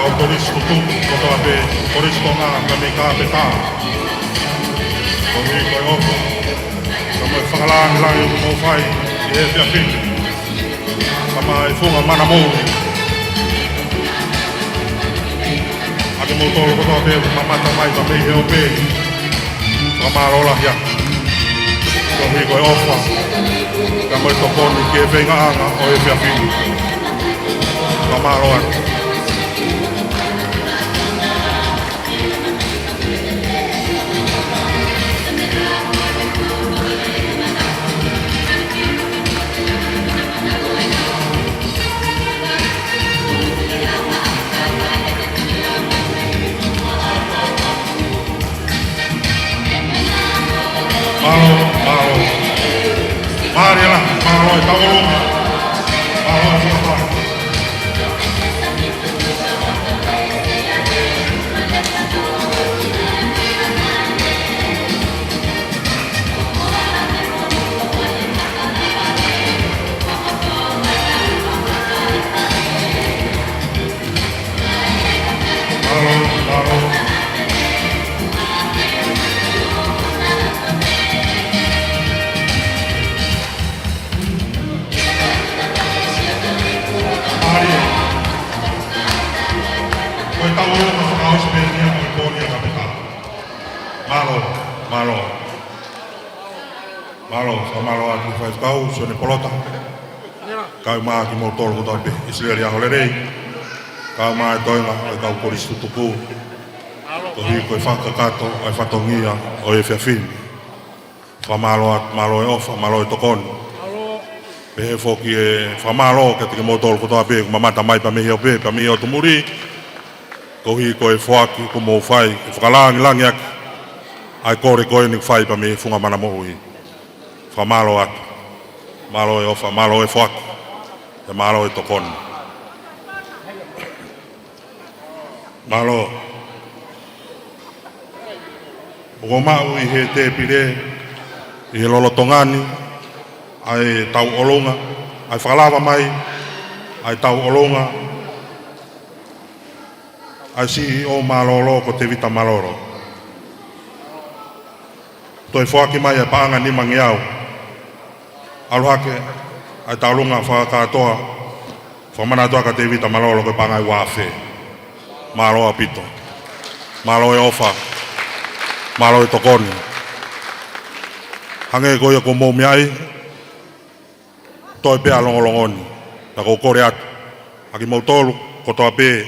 S1: Kau polis tutup kota abe polis tonga kami kapeta. Kami kau opo. Kami fakalang lang mo fai ye fiafin. Kama ifunga mana mo. Ake mo tolo kota abe mamata mai kami heope. Kama rola ya. Kami kau opo. Kami tokon ke venga anga o ye fiafin. Kama rola. Mari lah, maro tahu lu. Maro siapa? Maro. Malo atu faz kau sone polota. Kau ma ki motor ko tape Israel yang lerei. Kau ma toinga kau polis tutupu. Ko hi ko fa kato ai fatongia o e fiafin. Fa malo e ofa malo e tokon. Pe foki e fa malo ke te motor ko tape mamata mai pa me hio pe pa me o tumuri. Ko hi ko e foaki ko mo fai fa lang yak. Ai kore ko ni fai pa me funga mana mo hi. Fa malo e ofa, malo e foak, e malo e tokon. Malo. O mau I he te pire, I he lolotongani, ai tau olonga, ai whakalawa mai, ai tau olonga, ai si o malolo ko te vita maloro. Toi foaki mai e paanga ni mangiau. Aluhake, ai taulunga whakatoa, whamanatua ka te vita malolo ko pangai wafe. Malo apito, malo e ofa, malo e tokoni. Hange koe ko moumi ai, toi pea longolongoni, ta ko kore atu. Aki mautolu, ko toa pe,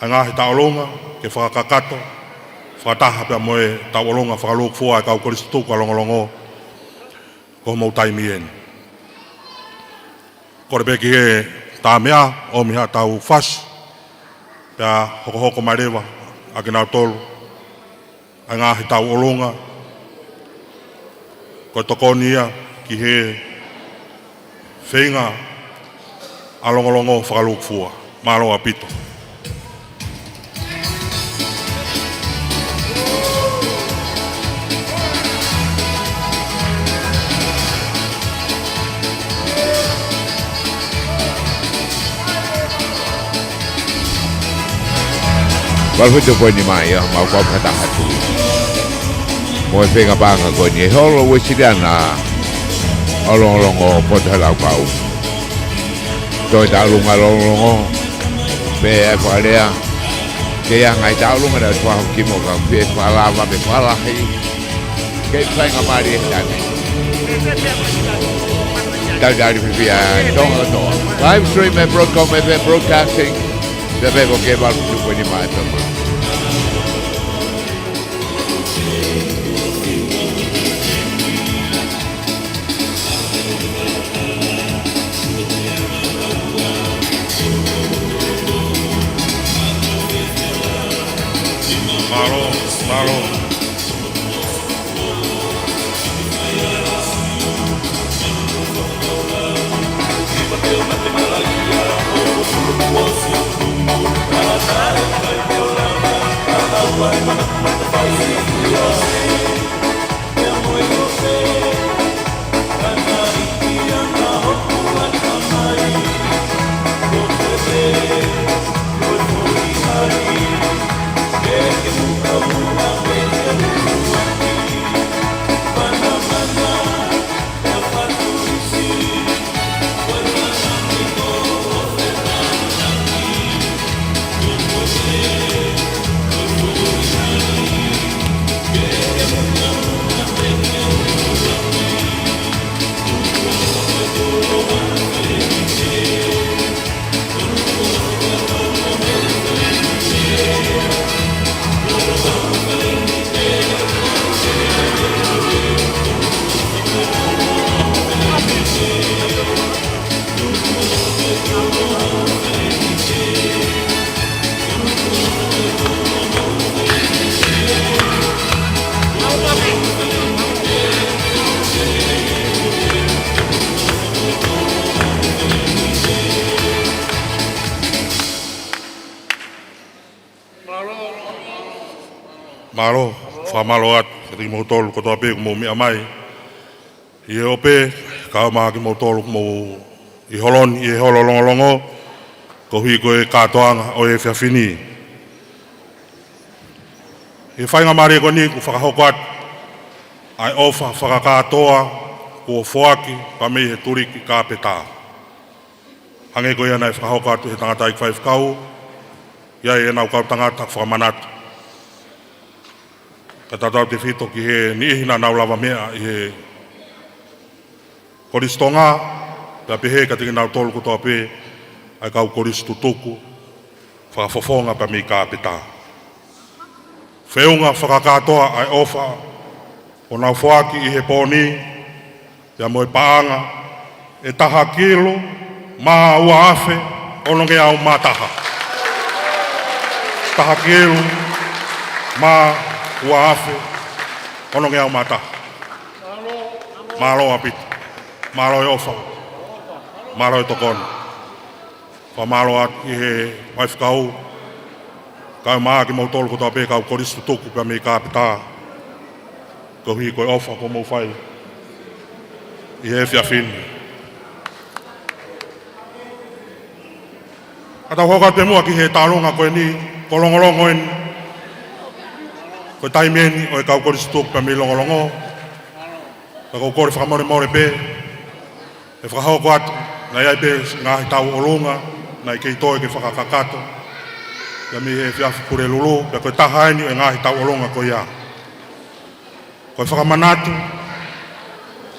S1: ai ngahi taulunga, ke whakakato, whataha pea moe taulunga, whakaluk fua e kau koristuku alongolongo. Ko mau taimi en. Kore peki e tā mea o miha tau fas. Pea hoko marewa ake nau tolu, ai ngahi tau olunga, ko tokonia ki he whenga alongolongo whakalukfua, malo apito.
S4: Walhutu koe ni mai ya, mau kau kata hatu. Moe whenga banga koe ni, holo wisiriana olong-olongo potalau kau. Toi taulunga olong-olongo, pe e whalea, ke ia ngai taulunga na tuahu kimo kau, pe whalava, pe whalahi, ke whainga mari e tane. Tau dari pipia, tonga toa. Live stream at Broadcom FM Broadcasting, te vego ke walhutu koe ni mai pema.
S1: Malo. Malo, whamaloat, kati mo tolu ko toa pe mo mi amai. I ope, ka ma ki mo tolu mo I holon, I hololongolongo, ko hui ko e katoanga o e whiawhini. I whainga mare ko ni ku whakahokat, ai ofa whakakatoa, ko whoaki, pa mei he turiki ka peta. Hange ko ia nei whakahokat he tangata I whaifkau, ia e nau kau tangata whakamanatu. Ka tatau te whito ki he niihina nau lava mea I he koristonga, pia pehe ka tiki nau tolu kutoa pe, ai kau koristu tuku, whakafofonga pa mi ka peta. Wheunga whakakatoa ai ofa, o nau whoaki I he pōni, pia moe paanga, e taha kilo, maa ua afe, ononge au mataha. Taha kilo, maa ua afe, ononge au mataha. Malo apit, malo e ofa, malo e tokona. Wha malo at I he waifkau, kau maa ki mau tolu kotoa pe kau koristu tuku pia mei ka pita. Ko hui koe ofa ko mau whai. I he whiawhini. Atau hokat pe mua ki he tālonga koe ni, ko longolongo en. Koe taimeni o e kau koristu tuku pia mei longolongo. Ka kau kore whakamore more pe. E whakahoko atu, na iai pe ngahi tau olunga, na I kei toi ke whakakakato. Ia mi he whiawhi kure lulu, pia koe tahaini o e ngahi tau olunga ko ia. Koe whakamanatu,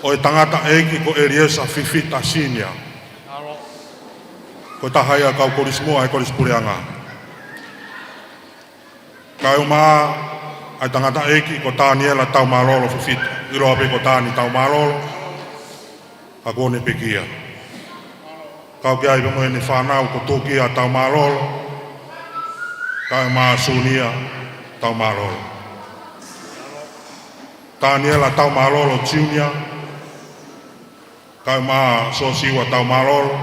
S1: o e tangata eiki ko Eliesa Fifita Senior. Koe tahaia kau korismua e koris kure anga. Kau maa, ai tangata eiki ko Taniela tau malolo Fifita. Iroa pe ko Tani tau malolo. A kone pekia. Kau ki aipe moe ni whanau ko Tokia tau malolo. Ka ma sunia tau malolo. Taniela tau malolo junior. Ka ma sosiwa tau malolo.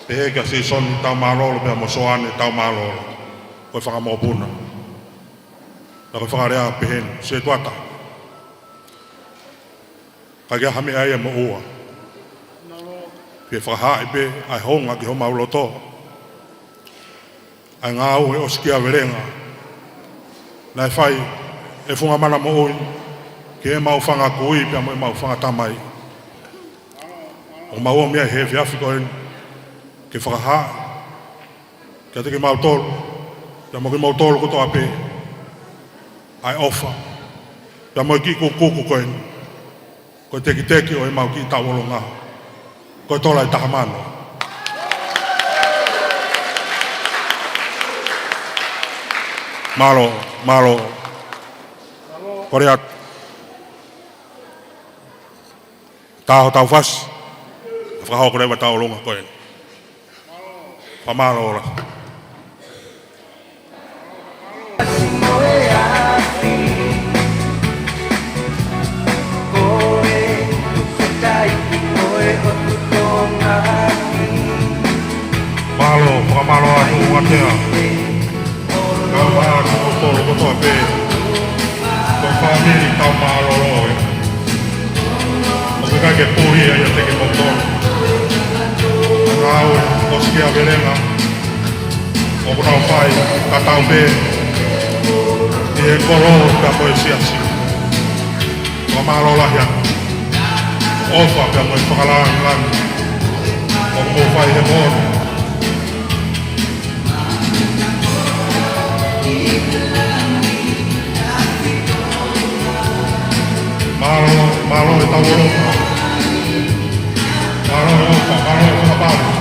S1: Pehega si soni tau malolo pe mo soane tau malolo. Koe whakamopuna. Na koe whakarea pehen se tuata. Ka kia hame aia mo ua. Pe whakahae pe ai honga ki ho mauloto. Ai ngā au e oskia verenga. Nai whai e funga mana mo ui. Ke e mau whanga kui pe mo e mau whanga tamai. O maua mea he whiawhi koe ke whakahae. Kia te ke mau tolu. Kia mo ke mau tolu kotoa pe. Ai ofa. Kia mo ki kuku koe. Koe teki teki o e mau ki tawolo ngā. Koe tola i tahamano. Malo. Kore atu. Taho tau fas. Whakaho kore wa tau longa koe. Pamalo ora. Malo, pamalo atu watea. Kau maa kutolo kotoa pe. Koe whamiri tau malo roe. O ke kake puhia ia teke motoro. Ngāue, oskia verenga. O kunau whai, ka tau pe. I e koro ka koe siasi. Ka malo lahia. Ofa ka moe whakalaan lani. O mo whai he moro. Malo e tau ronga. Malo e ofa, malo e whakapare.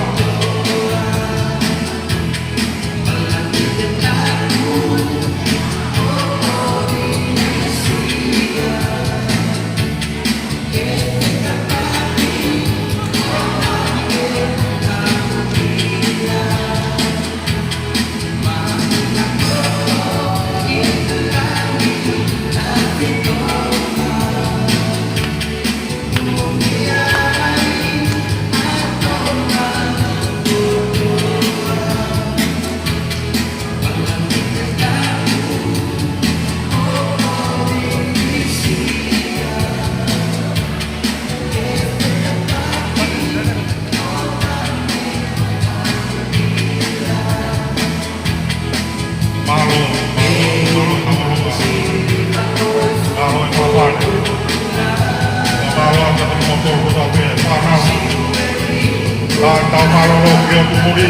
S1: Tau malo lo ke o kumuri.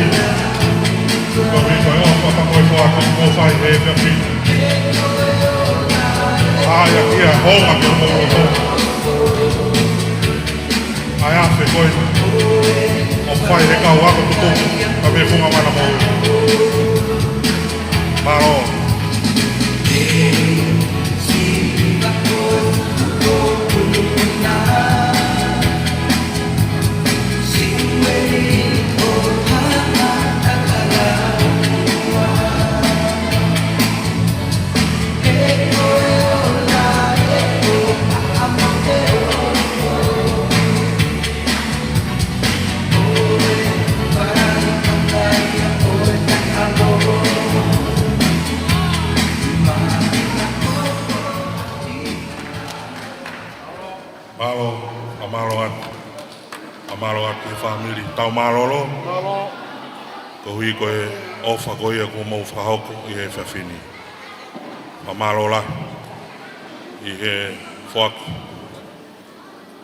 S1: Ko vi ko o pa ko ko fai e pe fi. Ai aqui é honga que mo lo. Ai a fe ko o fai de ka wa ko tu ka me funga mana mo. Malo. Malo at e family tau malolo. Ko hui ko e ofa ko ia ko mo whahoko i he whawhini. Malo la i he whaku.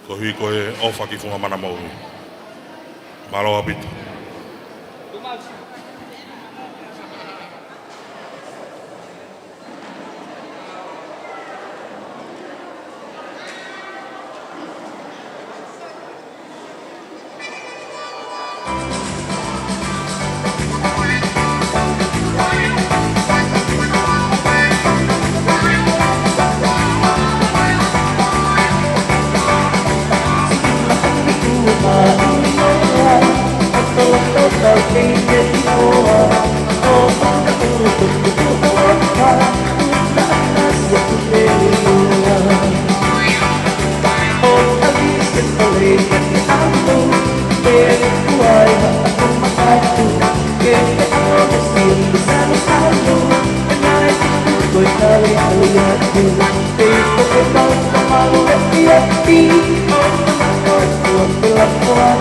S1: Ko hui ko e ofa ki whunga mana mauri. Malo apita.
S9: Thank you.
S6: ko'y nalilihat ko Ito ko daw sa maluwati-ati Ang manakot ko ang pelakuan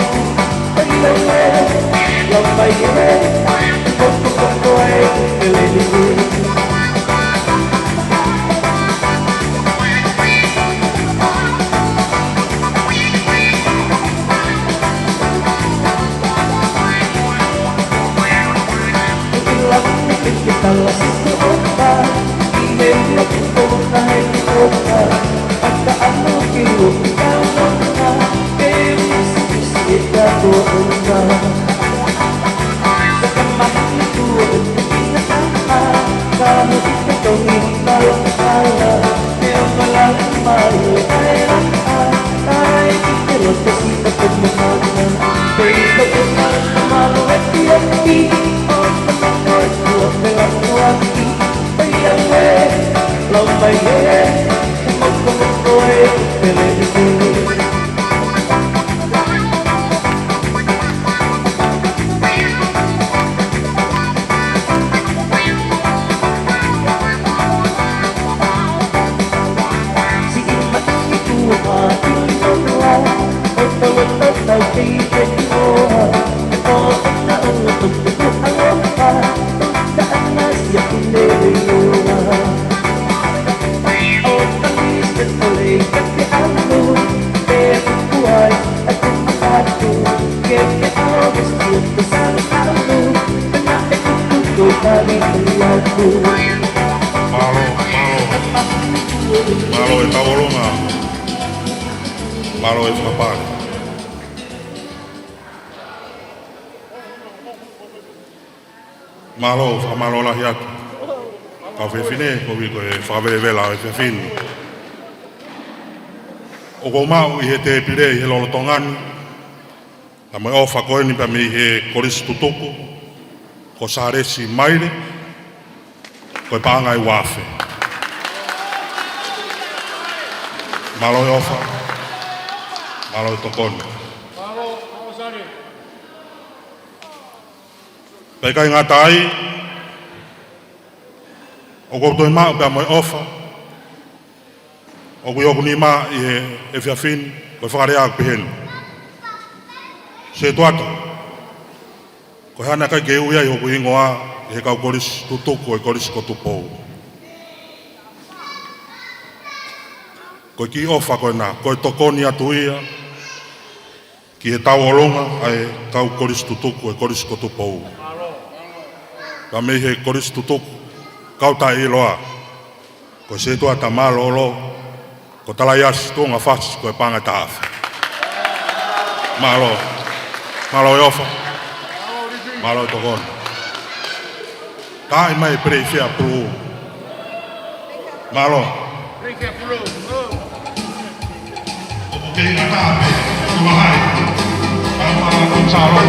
S6: Paglawan, lamay rin Pagpapag ko ay kalilihin Kalau sesuatu ingin lakukan kahit ikoka Pagkaan mo kiyo ikaw na Pero sisita ko na Sa kamahal ko at pinasama Kahit ito hinalang kaya Pero walang mayo ay rakaan Ay pero kasi kapag mamana Pero kung malamalo at tiyaki Pelakuati, payawe, lambaye, magkamukoy, peleliku. Sige matiku ating paglaw, pagtawag-tataw kay Pagkuha, ito ang naungatog ko ang pa. Ya pineriwa O tamis at tuloy kakiano Pero buhay at kumakato Kaya awis dito sa talo Panae kutukoy tali kaliyan ko
S1: Malo e taolonga Malo e whakapare Malo, whakamalo lahi atu. Kau whewhine, ko wiko e whakawewela e whewhine. O ko mau i he te pire i he lolotongani. Ta mai ofa koe ni pa mi he korisi tutuku. Ko sāresi maire. Ko e pāngai wafe. Malo e ofa. Malo e tokoni. Pai kai ngā tai, o koutou mā pia moe ofa, o kui oku ni mā i he whiawhini, koe whakarea aku pihenu. Se tuata, koe hana kai ke ui ai hoku ingoa i he kau korisi tutuku e korisi ko tupou. Koe ki ofa koe nā, koe tokoni atu ia, ki he tau olonga ai kau korisi tutuku e korisi ko tupou. Ka mei he korisi tutuku, kau tai iloa. Ko se toa ta malo olo, ko talai asi tōnga whasi ko e pāngai tāwhi. Malo, malo e ofa, malo e tokona. Tai mai prei whia puru. Malo. Prei whia puru. Opo kei ngā tāpe, kumahai. Kama kutsaro.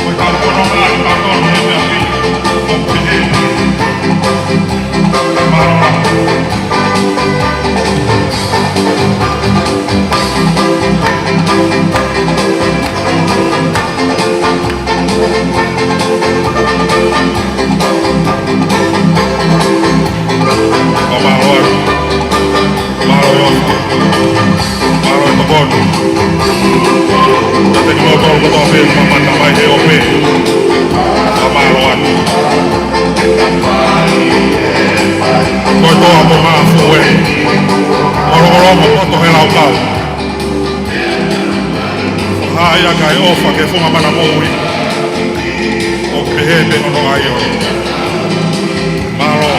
S1: Koe tau kononga atu kātono e mea whia. Haya kai ofa ke funga mana moui. O pehete no aio. Malo.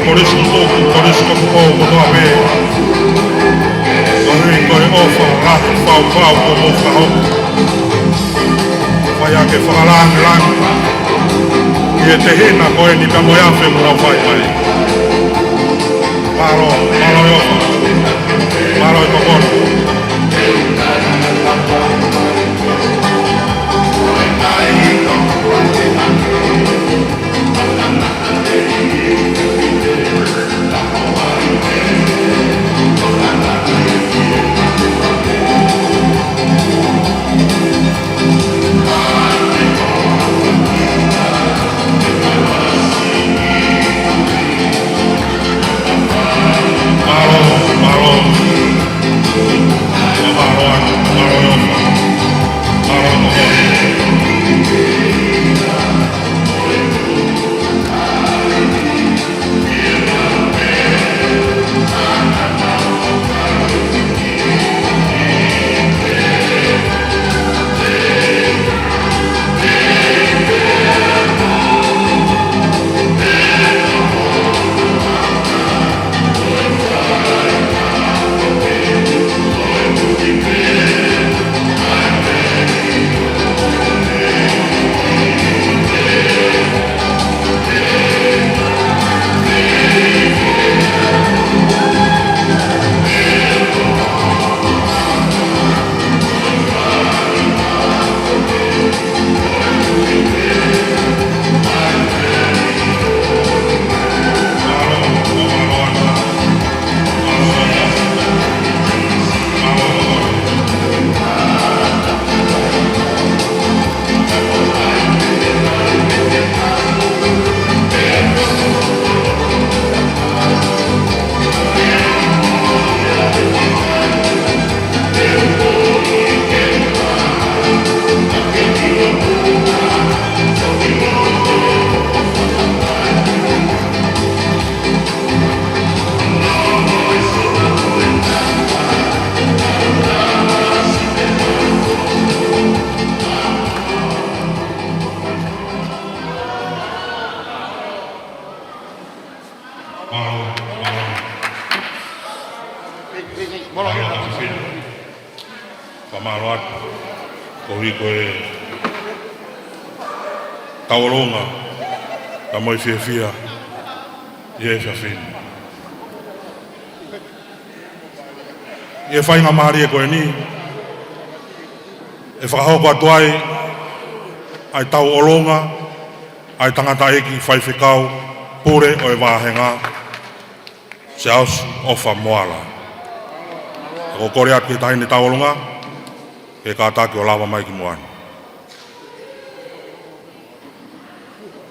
S1: Korisi tutuku, korisi kotukou, kotoa me. Kohi koe ofa, ratu, whau, ko mofa hoku. Whai ake whakalangi langi. I e te hina koe ni ka moe awhi mura whai mai. Maro, maro e ofa. Maro e tokona. Pamalo atu, ko hiko e tauronga, ta moi fia i e whiawhini. I e whainga maari e koe ni, e whakahoko atu ai tau olonga, ai tangata eki whaiwhikau, pure o e wāhenga, se aus ofa moala. Ako kore atu ke tahini tau olonga, ke kātaki o lawa mai ki moana.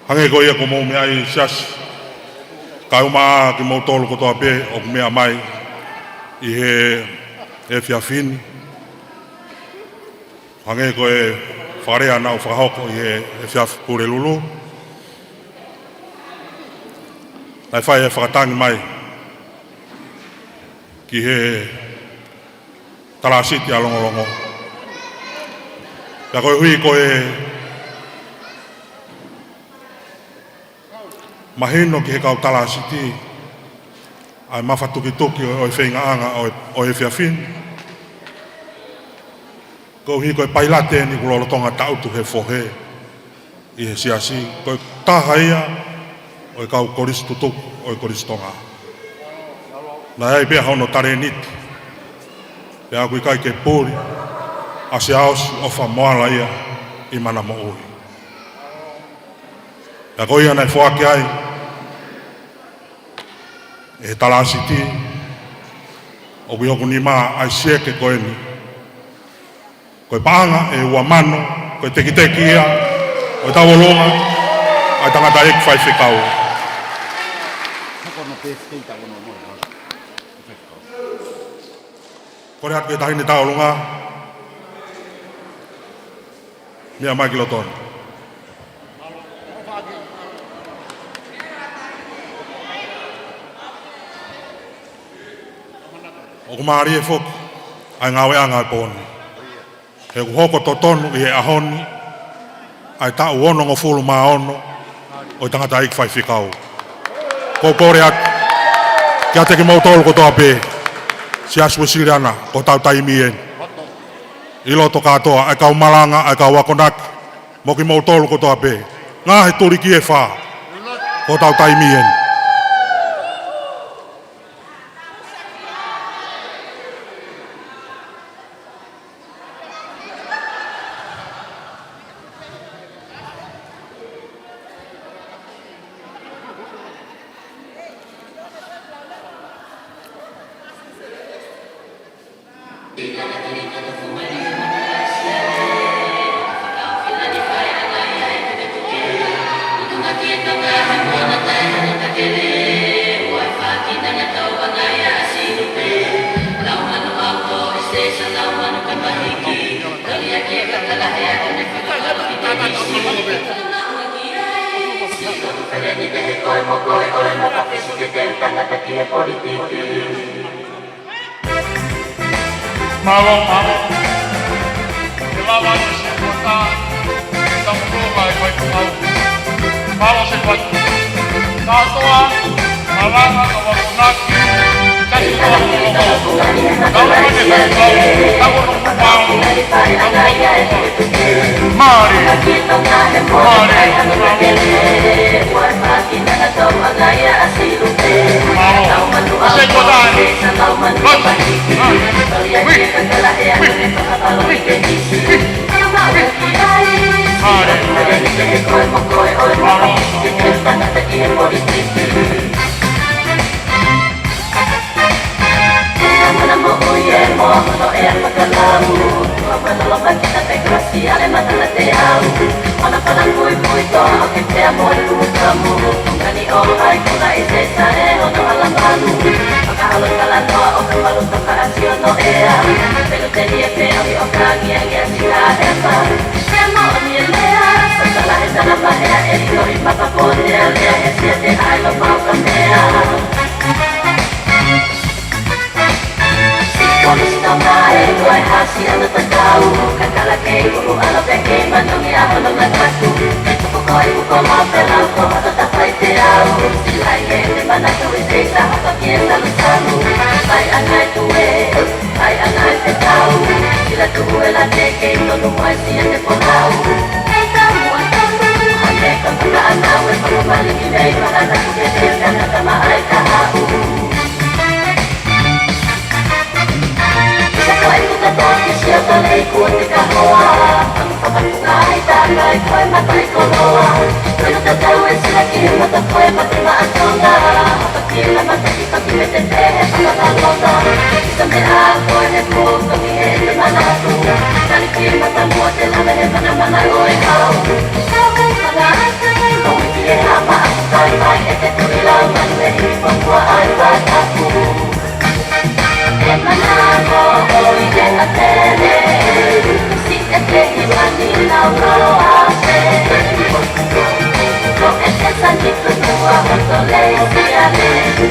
S1: Hange ko ia ko mou mea i sias, kai umaa ki mou tolu kotoa pe o kumea mai i he e whiawhini. Hange ko e wharea nau whakahoko i he whiawhipure lulu. Nai whai e whakatangi mai ki he tarasiti a longolongo. Ka koe hui ko e mahino ki he kau tarasiti ai mawhatuki-tuki o e whaingaanga o e whiawhini. Ko hui ko e pailate ni kulolotonga tautu he whohe i he siasi. Ko e taha ia o e kau koristutuku o e koristonga. Na ei pia hono tare niti. Pea kui kai ke pūri. A se aosi o wha moala ia i mana mo ui. Pea ko ia nei whoake ai. E talasiti. O wioku ni maa ai sieke koe ni. Koe paanga e ua mano. Koe teki ia. Koe tawolonga. Ai tangata eki whaiwhikau. Kore atu ke tahini taolunga, mea mai ki lotoni. O kumari e foku, ai ngawe anga e poni. He kuhoko totonu i he ahoni, ai tau ono ngo fulu maa ono, o i tangata iki whaiwhikau. Ko kore atu, kia teki mau tolu kotoa pe. Si aswe siriana, ko tau taimien. Ilo to katoa, ai kau malanga, ai kau wakonaki. Moki mau tolu kotoa pe. Ngahe turi ki e wha, ko tau taimien.
S8: Sila kuela te ke tonu mai sia te polau e ka mua tamu ane ka puka anau e paru mali ki mei para ta ke te kana kama ai ka hau Isa ko ai kuta to ki sia ta lei ku te ka hoa Ang papatunga ai ta kai koe matai ko loa Koe ta tau e sila ki mata koe mati ma atonga Pakila mata ki paki me te te he paka lota Isa me a koe he po toki he te mana atu Kali ki mata mua te lana he mana mana oe hau Sao kai mana ata kai moe ki e hapa aku kai mai e te turi lau manu e hi pangua ai vai aku E mana ko oi e a tere Si e te hi mani lau roa te Ko e te sani kutua o to lei si a le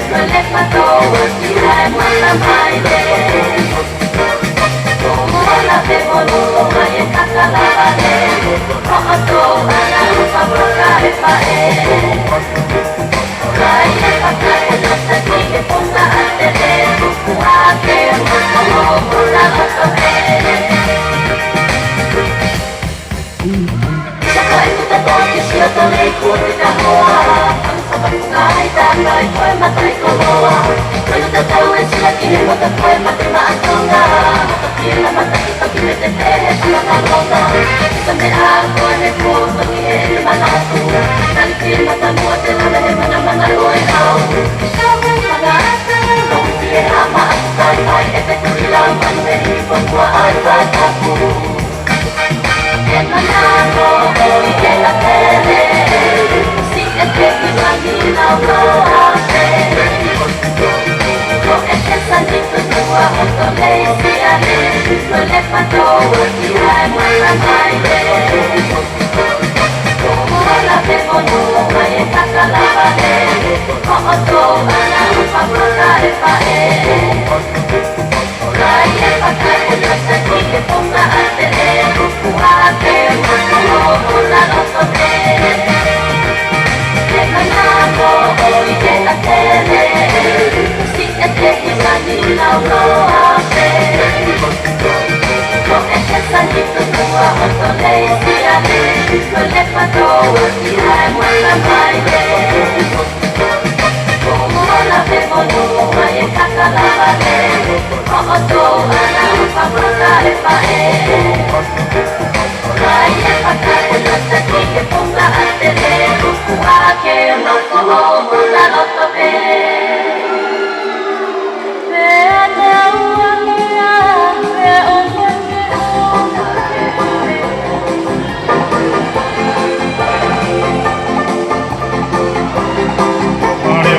S8: Ko le pato o ki hai mana mai le Ko mola pe molu mai e kakalava le Ko o to ana upa proka e pa e Kai e paka e nota ki e ponga ate le Kua ke moko o mola o to e Saka e kuta toki sia to lei kua te ka hoa Ang papatunga ai ta kai koe matai ko loa Koe no te tau e sila ki he mata koe mate ma atonga Kila mata ki toki me te te he paka lota Isa me a koe he po toki he te mana atu Nani ki mata mua te lana he mana mana oe hau Sao kai mana ata kai moe ki e hama aku kai mai e te kuri lau manu e hi pangua ai vai aku E mana ko oi e la tere Si e te hi mani lau roa te Ko e te sani kutua o to lei si a le Ko le pato o ki hai mana mai le Ko mola pe monu mai e kakalava le Ko o to ana upa proka e pa e Kai e paka e nota ki e ponga ate le Kua ke moko o mola o to te E mana ko oi e a tere Si e te hi mani lau roa te Ko e te sani kutua o to lei si a le Ko le pato o ki hai mana mai le Ko mola pe monu mai e kakalava le Ko o to ana upa proka e pa e Kai e paka e nota ki e ponga ate le Kua ke moko o mola o to e Mea te aua mea, mea o mea ona ke ore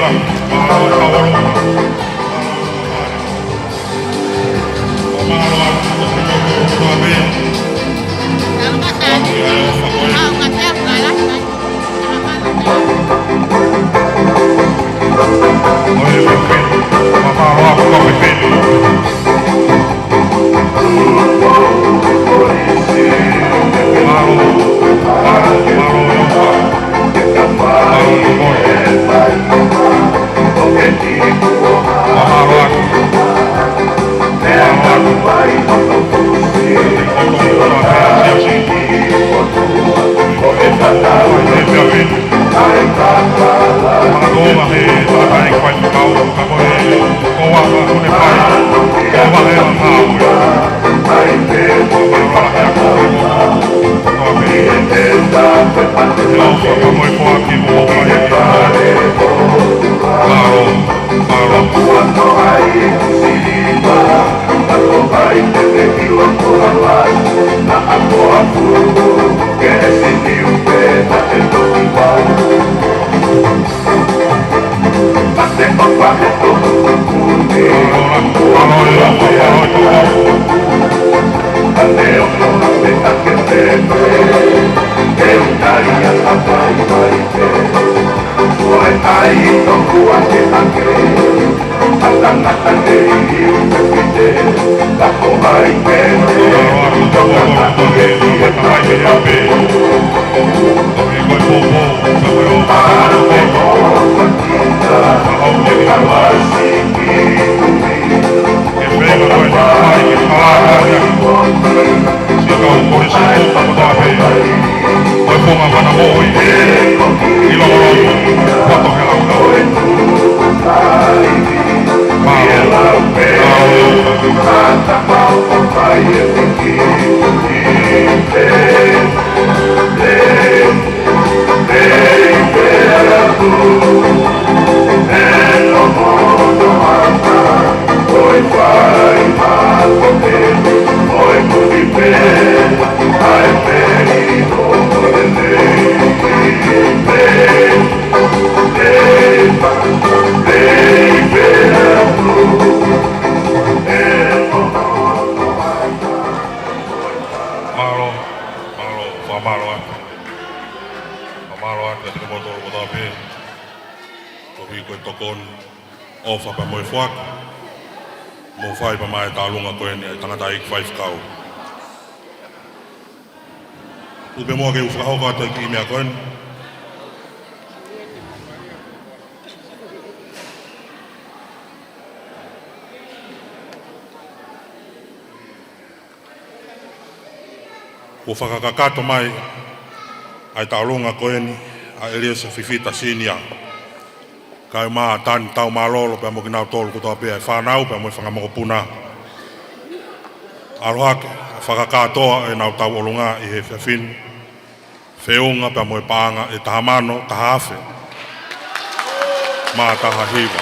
S1: Mariela, Mahalo Kawaru. kau koris tu ko tape. Oi fonga mana moi. Ilo foto hela kau. Ofa pa moi fuak mo fai pa mai talunga ko ni tangata ik 5 kau ube mo ke ufa ho ka ki me ko o whakakakato mai ai talunga ko ni a Elias Fifita Senior kai maa tan tau malolo pe mo kinau tolu ko to pe whanau pe mo whangamoko puna arohake whakakatoa e nau tau olunga i he whiawhin whiunga pe mo paanga e tahamano tahawhe maa taha hiwa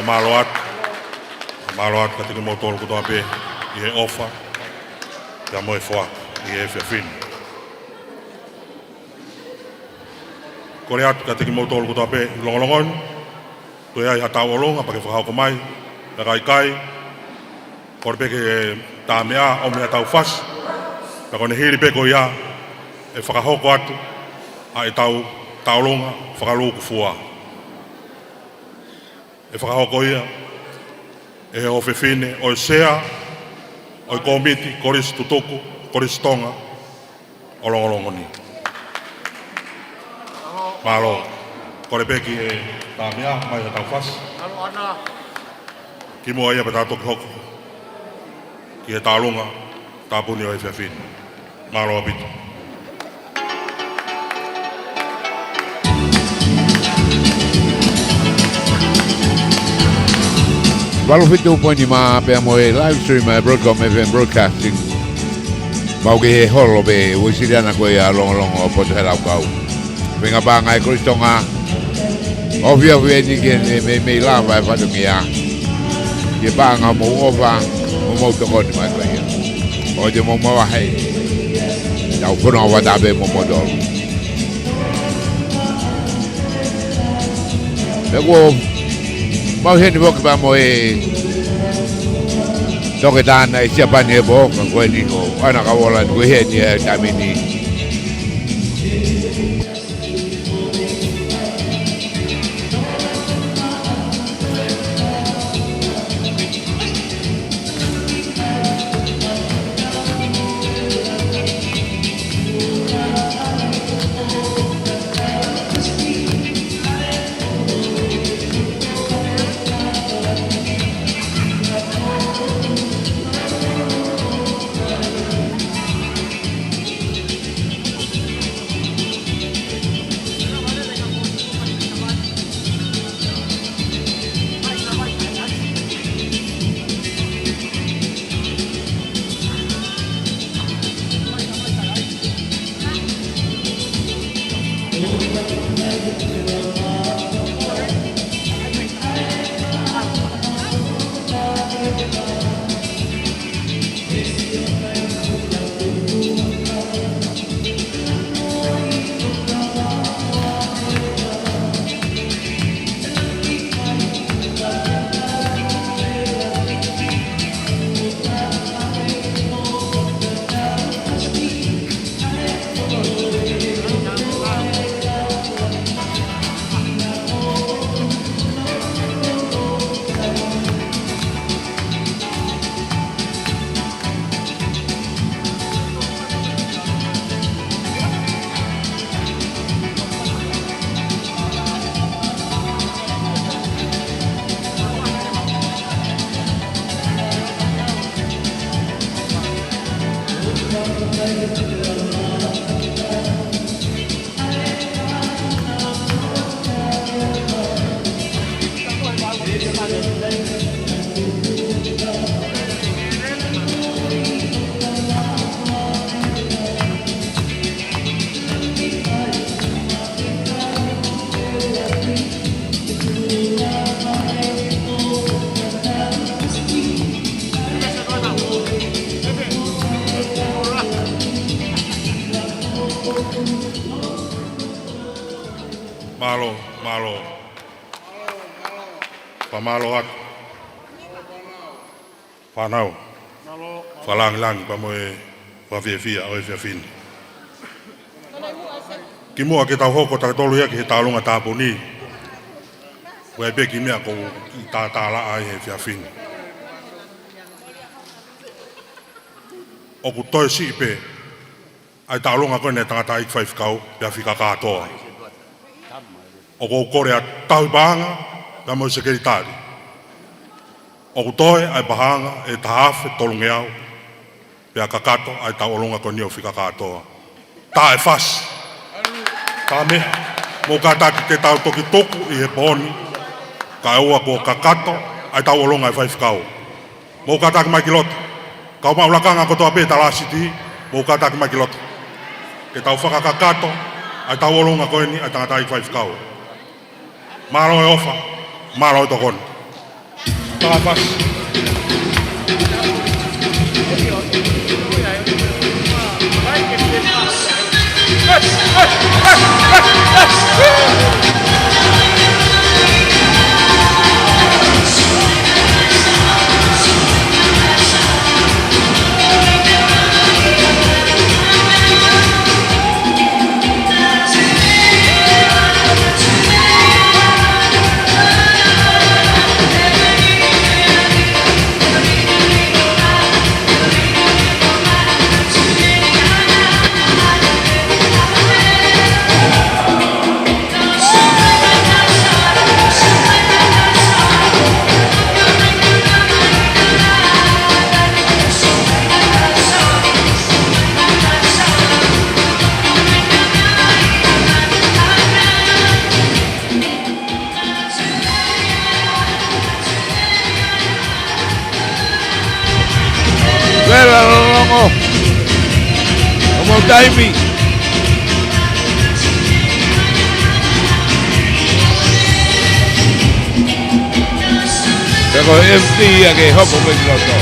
S1: malo at ka tiki mo tolu ko to pe i he ofa pe mo whua i he whiawhin Kore atu ka teki mautolo ko tape longolongon. Toi ai hatau olonga pake whakao ko mai. Na kai. Kore peke tā mea o mea tau whas. Na kone hiri peko ia e whakahoko atu. A e tau taolonga whakaluku fua. E whakahoko ia. E he ofe whine o e sea. O e komiti koris tutuku. Koris tonga. O longolongoni. Malo, kore peki e tāmea, mai tau whas.
S2: Alo ana.
S1: Ki mua ia pe tātoki hoko. Ki e tālunga, tāpuni o e whiawhin. Malo apito.
S4: Valo fitu pointi maa pea mo e live stream Broadcom FM Broadcasting. Mau ke he holo be uisiriana koe a longo o poto helau kau. Venga banga e Kristonga. Ovia ni ke me lava e fatungi a. Ke banga mo ova mo to ko ni mai koe. O de mo wa hei. Tau kono wa dabe mo modol. Lego mau heni boka ba mo e toke dana e siapa ni bo ko ni ko ana ka wala ko heni e tamini.
S1: Malo. Pamalo at. Panau. Falang pamoe wafia o fiafin. Kimua kita hoko takatolu ya kita alunga tapuni. Webe kimia ko tatala ai fiafin. Oku toi sipe. Ai talunga ko ne tangata ik 5 kau fiafika katoa. Oku korea tau banga da mo sekretari. Oku toe ai bahanga e tahafe tolungeau. Pea kakato ai tau olonga ko nio fika katoa. Ta e fas. Ta me mo kata ki te tau toki toku i he poni. Ka ua ko kakato ai tau olonga e 5 kau. Mo kata ki mai kiloto. Kau maulakanga ko toa pe talasiti. Mo kata ki mai kiloto. Ke tau whaka kakato ai tau olonga ko ni ai tangata i 5 kau. Malo e ofa, malo e tokon. Ta fas.
S4: Como timing. Pero MC que hopo me loto.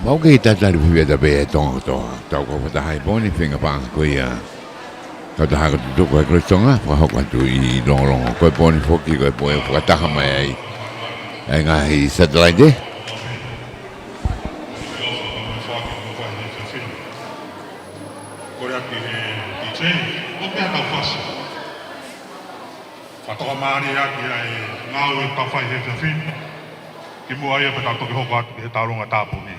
S4: Mau kita tadi via da be tong tau ko ta hai boni finga pang ko ia. Kau dah aku duduk kau kerosong apa hok tu I long kau poni foki kau poni kata hamai ai ngai setelah je.
S1: Korea ki DJ o pe ta fas. Fato mari ya ki ai ngau ta fai he fin. Ki mo ai pa ta to ki hok at ki ta longa ta puni.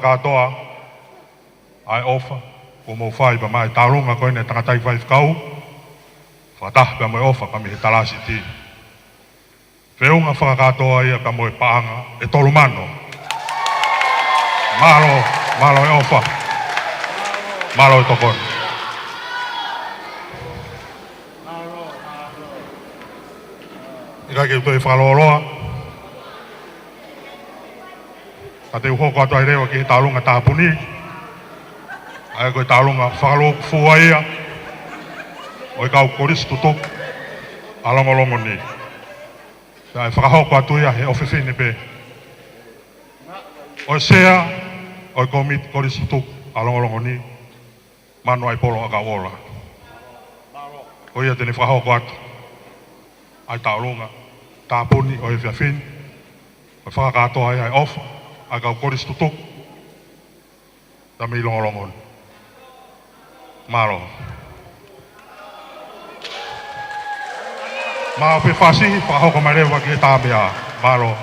S1: Katoa ai ofa ko mo fai ba mai tarunga ko ne tanga tai fai kau fatah ba mo ofa pa mi talasi ti feunga fa katoa ia ka mo paanga e tolumano malo e ofa malo e tokon ira ke to e faloloa ate ho ko to reo ki talunga tapuni ai ko talunga falo fuaia o ka koris tuto alongolongo ni sai fa ho ko to ya he ofisini be o sea o komit koris tuto alongolongo ni mano ai polo ka ola o ia tene fa ho ko ai talunga tapuni o e fin o fa ka to ai off agak koris tutup dami longon malo mau pe fasi pa ho kamare wa ke tabia malo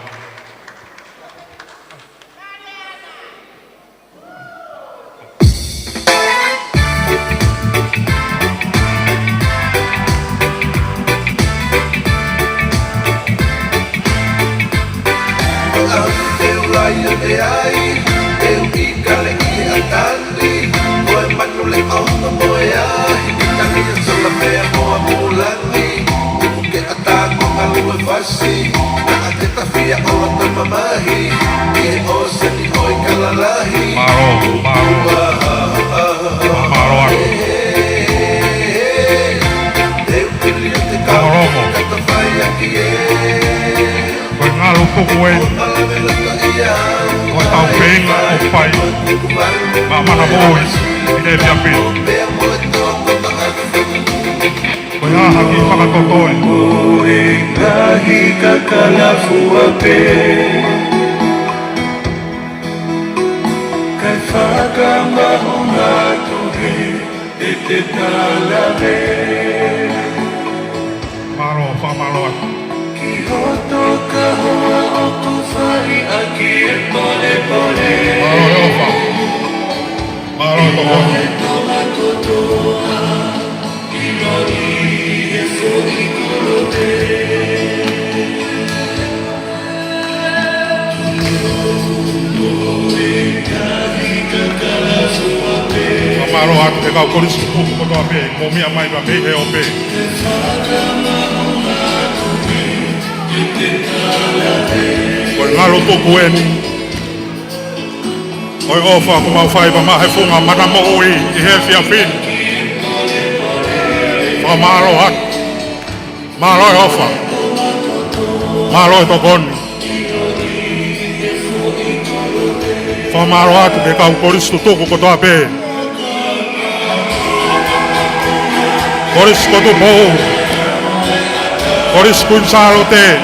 S6: Kihoto ka hoa o tu fai
S1: ofa. Malo tokono. Malo at ikaw kulis ko ko to ape, momi amai ba me he ope. Koi ngalo to kueni. Koi ofa ko mau fai ba ma he funga mana mo oi I he fia fin. Fa malo at. Malo ofa. Malo to koni. Fa malo at ikaw kulis to ko to ape. Koris koto mo, koris kun salote,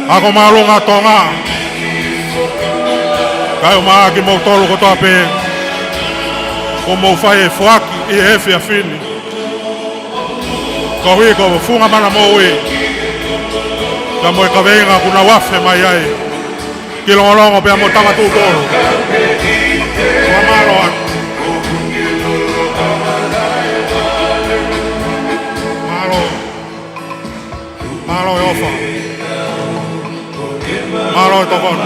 S1: ako malo nga tonga, kayo maagi mo tolo koto ape, kumo faye fuak I hefi a fini, kawi ko funga mana mo we, kamo ikawenga kuna wafe mayai, kilongolongo pe amo tama tutolo, mamalo at. Malo ofa. Malo tokon.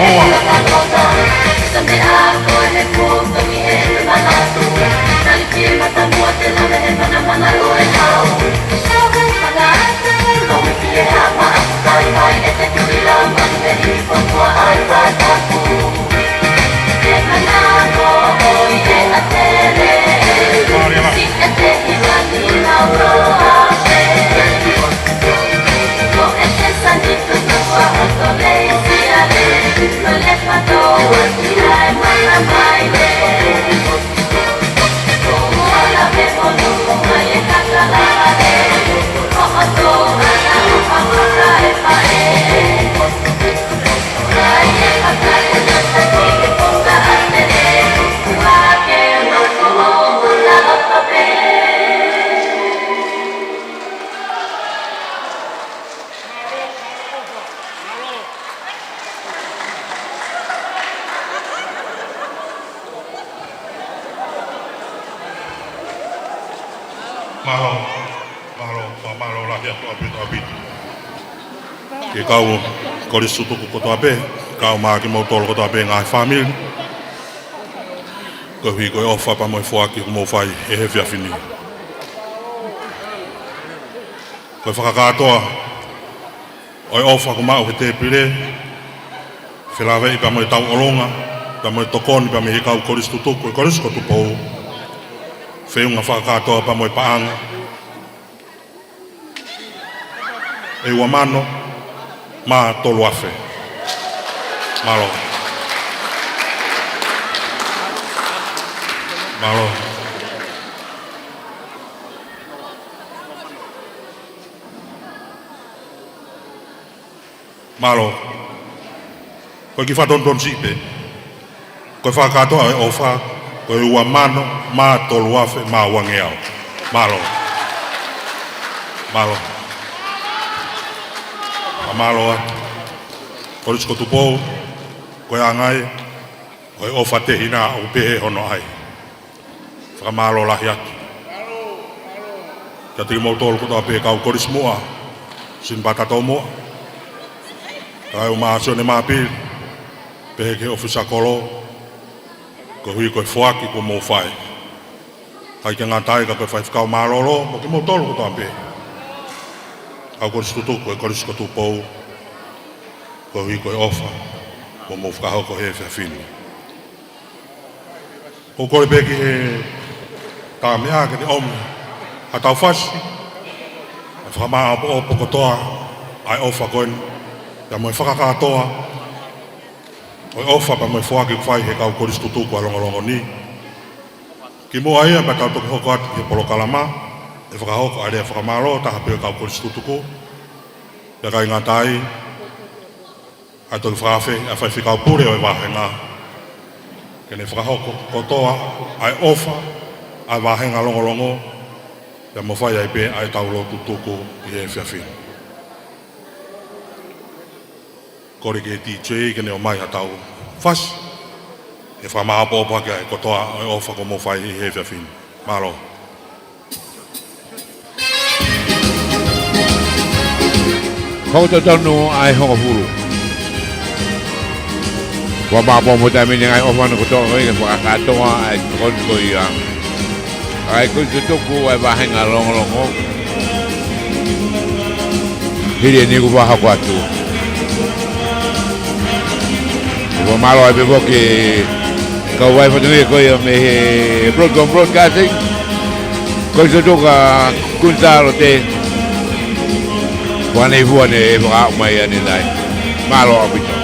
S8: Oh,
S1: Malo lah ya abit. Ke kau koris sutuku koto abe, kau maki mau tol koto abe ngai family. Ko hui ko ofa pa mo fuaki ko mo fai e hefia fini. Ko whakakatoa oi ofa ko mau te pire. Whilawe i pa mo tau olonga, pa mo tokoni pa mo i kau koris tutuku, koris ko tupou. Whiunga whakakatoa pa mo i paanga. E ua mano, ma tolu afe. Malo. Koe ki whatonton sipe. Koe whakatoa e ofa, koe ua mano, ma tolu afe, ma wangeau. Malo. Malo atu. Koris ko tupou, koe angai, koe ofa te hina o pehe hono ai. Whakamalo lahi atu. Kia tiki mau tolu koto ape kau koris mua, sin patato mua. Kai umaasio ne maapiri, pehe ke ofisa kolo, ko hui koe fuaki ko mau fai. Kai ke ngatai ka koe fai whakau malolo, mo ki mau tolu koto ape. Kau koris tutuku, koe koris ko tupou, ko hui koe ofa, ko mau whakahau ko he whiawhinu. Ko koe peki he tā mea ke te omi, a tau whasi, a whakamaa opo kotoa, ai ofa koen, ya moe whakakatoa, oi ofa pa moe whaki kwhai he kau koris tutuku a longolongo ni. Ki mua ia pa tau toki hoko ati ke polo kalama, e whakahoko a rea whakamaro, taha peo kau koris tutuku, ya kai ngatai, ai toki whakawhi, a whai whikau pure oi wahenga. Kene whakahoko kotoa, ai ofa, ai wahenga longolongo, ya mo whai ai pe ai tau lo tutuku i he whiawhinu. Kore ke DJ kene o mai a tau whas, e whamaa pōpā ke ai kotoa ai ofa ko mo whai i he whiawhinu. Malo.
S4: Kouta tonu ai honga furu. Wa mapo mo tayo ngai ofa no kotoa ngai whakakatoa ai konko i ai tutuku ai wahenga longolongo. Hiri ni ku waha kwatu. Wa malo ai bebo ke kau wai fatungi ko ia me broadcasting. Ko tutuka kuntalo te. Wane vuane waka mai ani nai. Malo apito.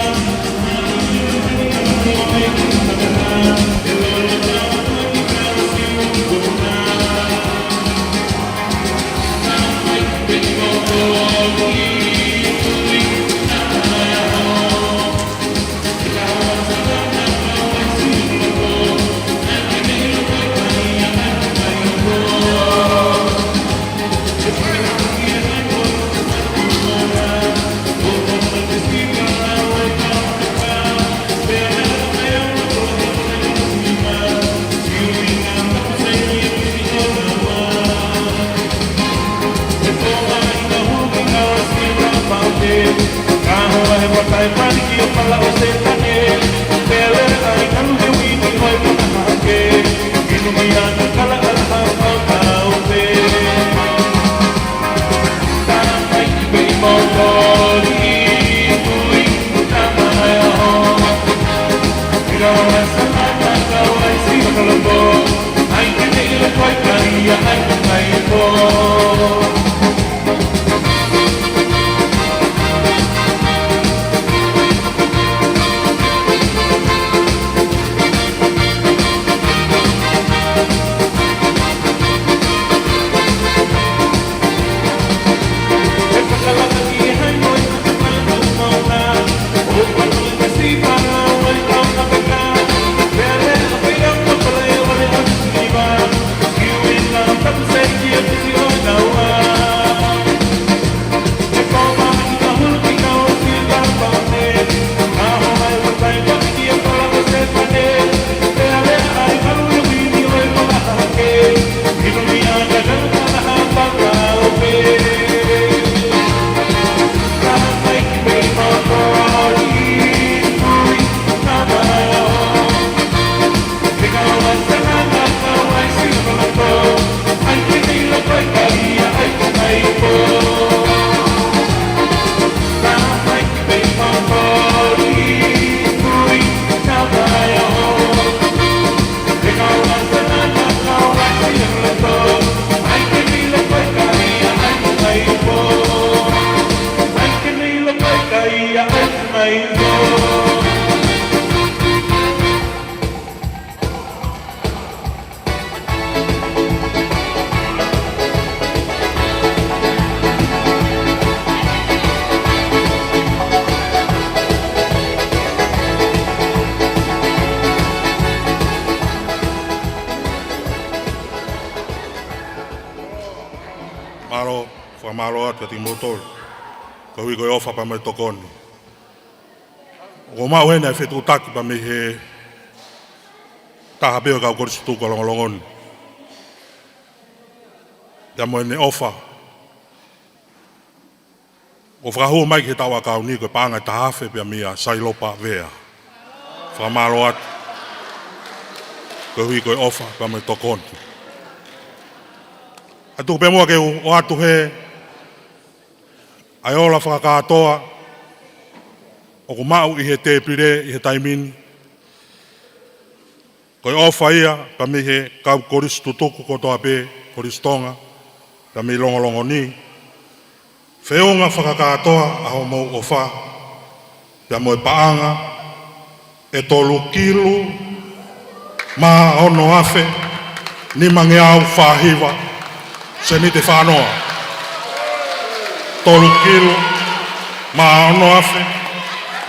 S9: kaya at mayroon.
S1: Malo, whamalo at kating motor. Kahui koe ofa pa mai tokoni. O mau hena e whetu taki pa me he taha beo kau korisi tuka longolongoni. Ia mo ene ofa. O whakahua mai ke tawa kau ni koe paanga ta hawhe pia mia sailopa vea. Whamalo at kahui koe ofa pa mai tokoni. Atu pe mua ke o atu he ai ola whakakatoa o ku mau i he te pire i he taimini. Koe ofa ia pa mi he kau korisi tutuku kotoa pe korisi tonga pa mi longolongo ni. Wheonga whakakatoa aho mau ofa pia moe paanga e tolu kilu ma ono afe ni mange au whahiwa se ni te whanoa. Tolu kilu ma ono afe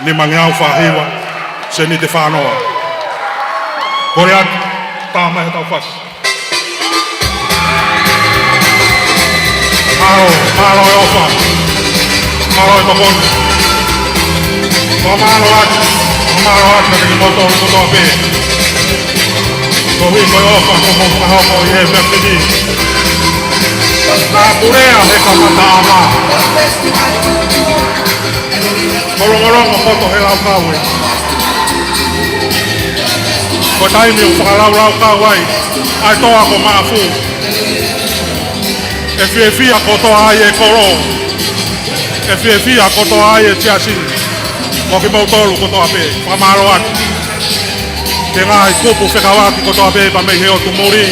S1: ni mange au whahiwa se ni te whanoa. Kore atu, tāma he tau whasi. Maro e ofa, maro e tokoni. Ko maro atu ka teki motoru kutoa pē. Ko hui koe ofa ko mo whakahoko i he whakini. Nā purea he kamata ama. Korongorongo poto he lau kaue. Ko taimi o whakalau kauai, ai toa ko maafu. E whiewhia kotoa ai e koro. E whiewhia kotoa ai e tiasini. Ko ki mautolu kotoa pē, whamaro atu. Ke ngai kupu whekawaki kotoa pē pa mei he o tumuri.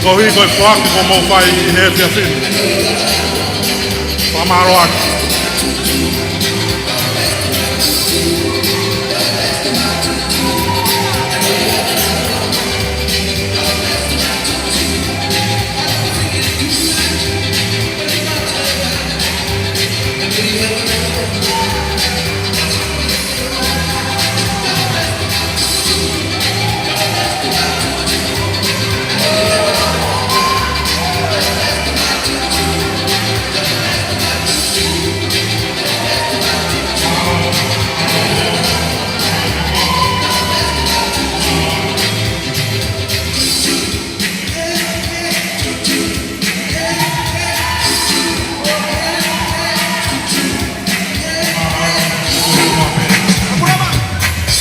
S1: Ko hui koe whaki ko mau whai i he whiawhini. Whamaro atu.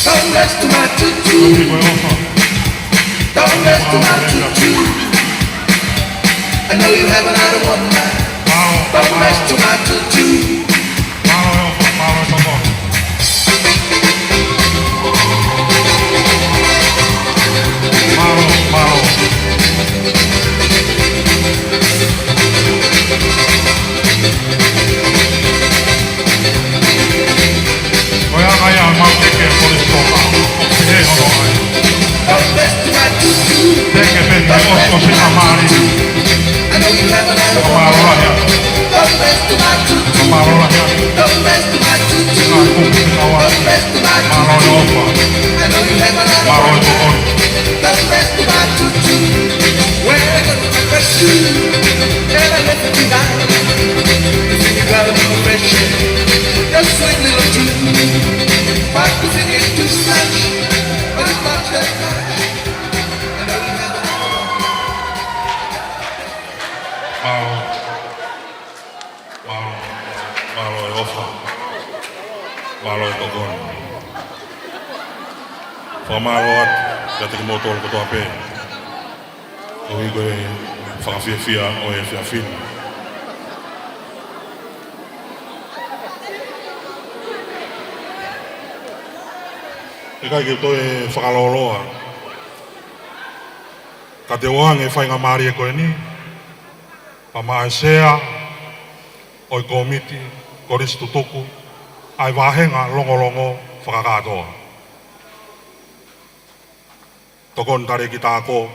S9: Don't mess to my tutu. Don't mess to my tutu. I know you haven't had a one night. Don't mess to my tutu. Don't mess to my tutu. I know you haven't had a one night. Don't mess to my tutu. Don't mess to my tutu. Don't mess to my tutu. I know you haven't had a one night. Don't mess to my tutu. When I go to my fresh shoe, and I let you down. You think you got a little fresh shit. Just sweet little tune. My music is too much, but it's not that much. I know you haven't had a one night.
S1: Malo e ofa. Malo e tokoni. Whamalo atu ka teki motoru kotoa pē. O hui koe whakawhiawhia o e whiawhini. E kai ke toi whakaloloa. Ka te oange whainga maari e koe ni. Pa maa sea, o i komiti, koris tutuku, ai wahenga longo-longo whakakatoa. Tokon tare kita ako,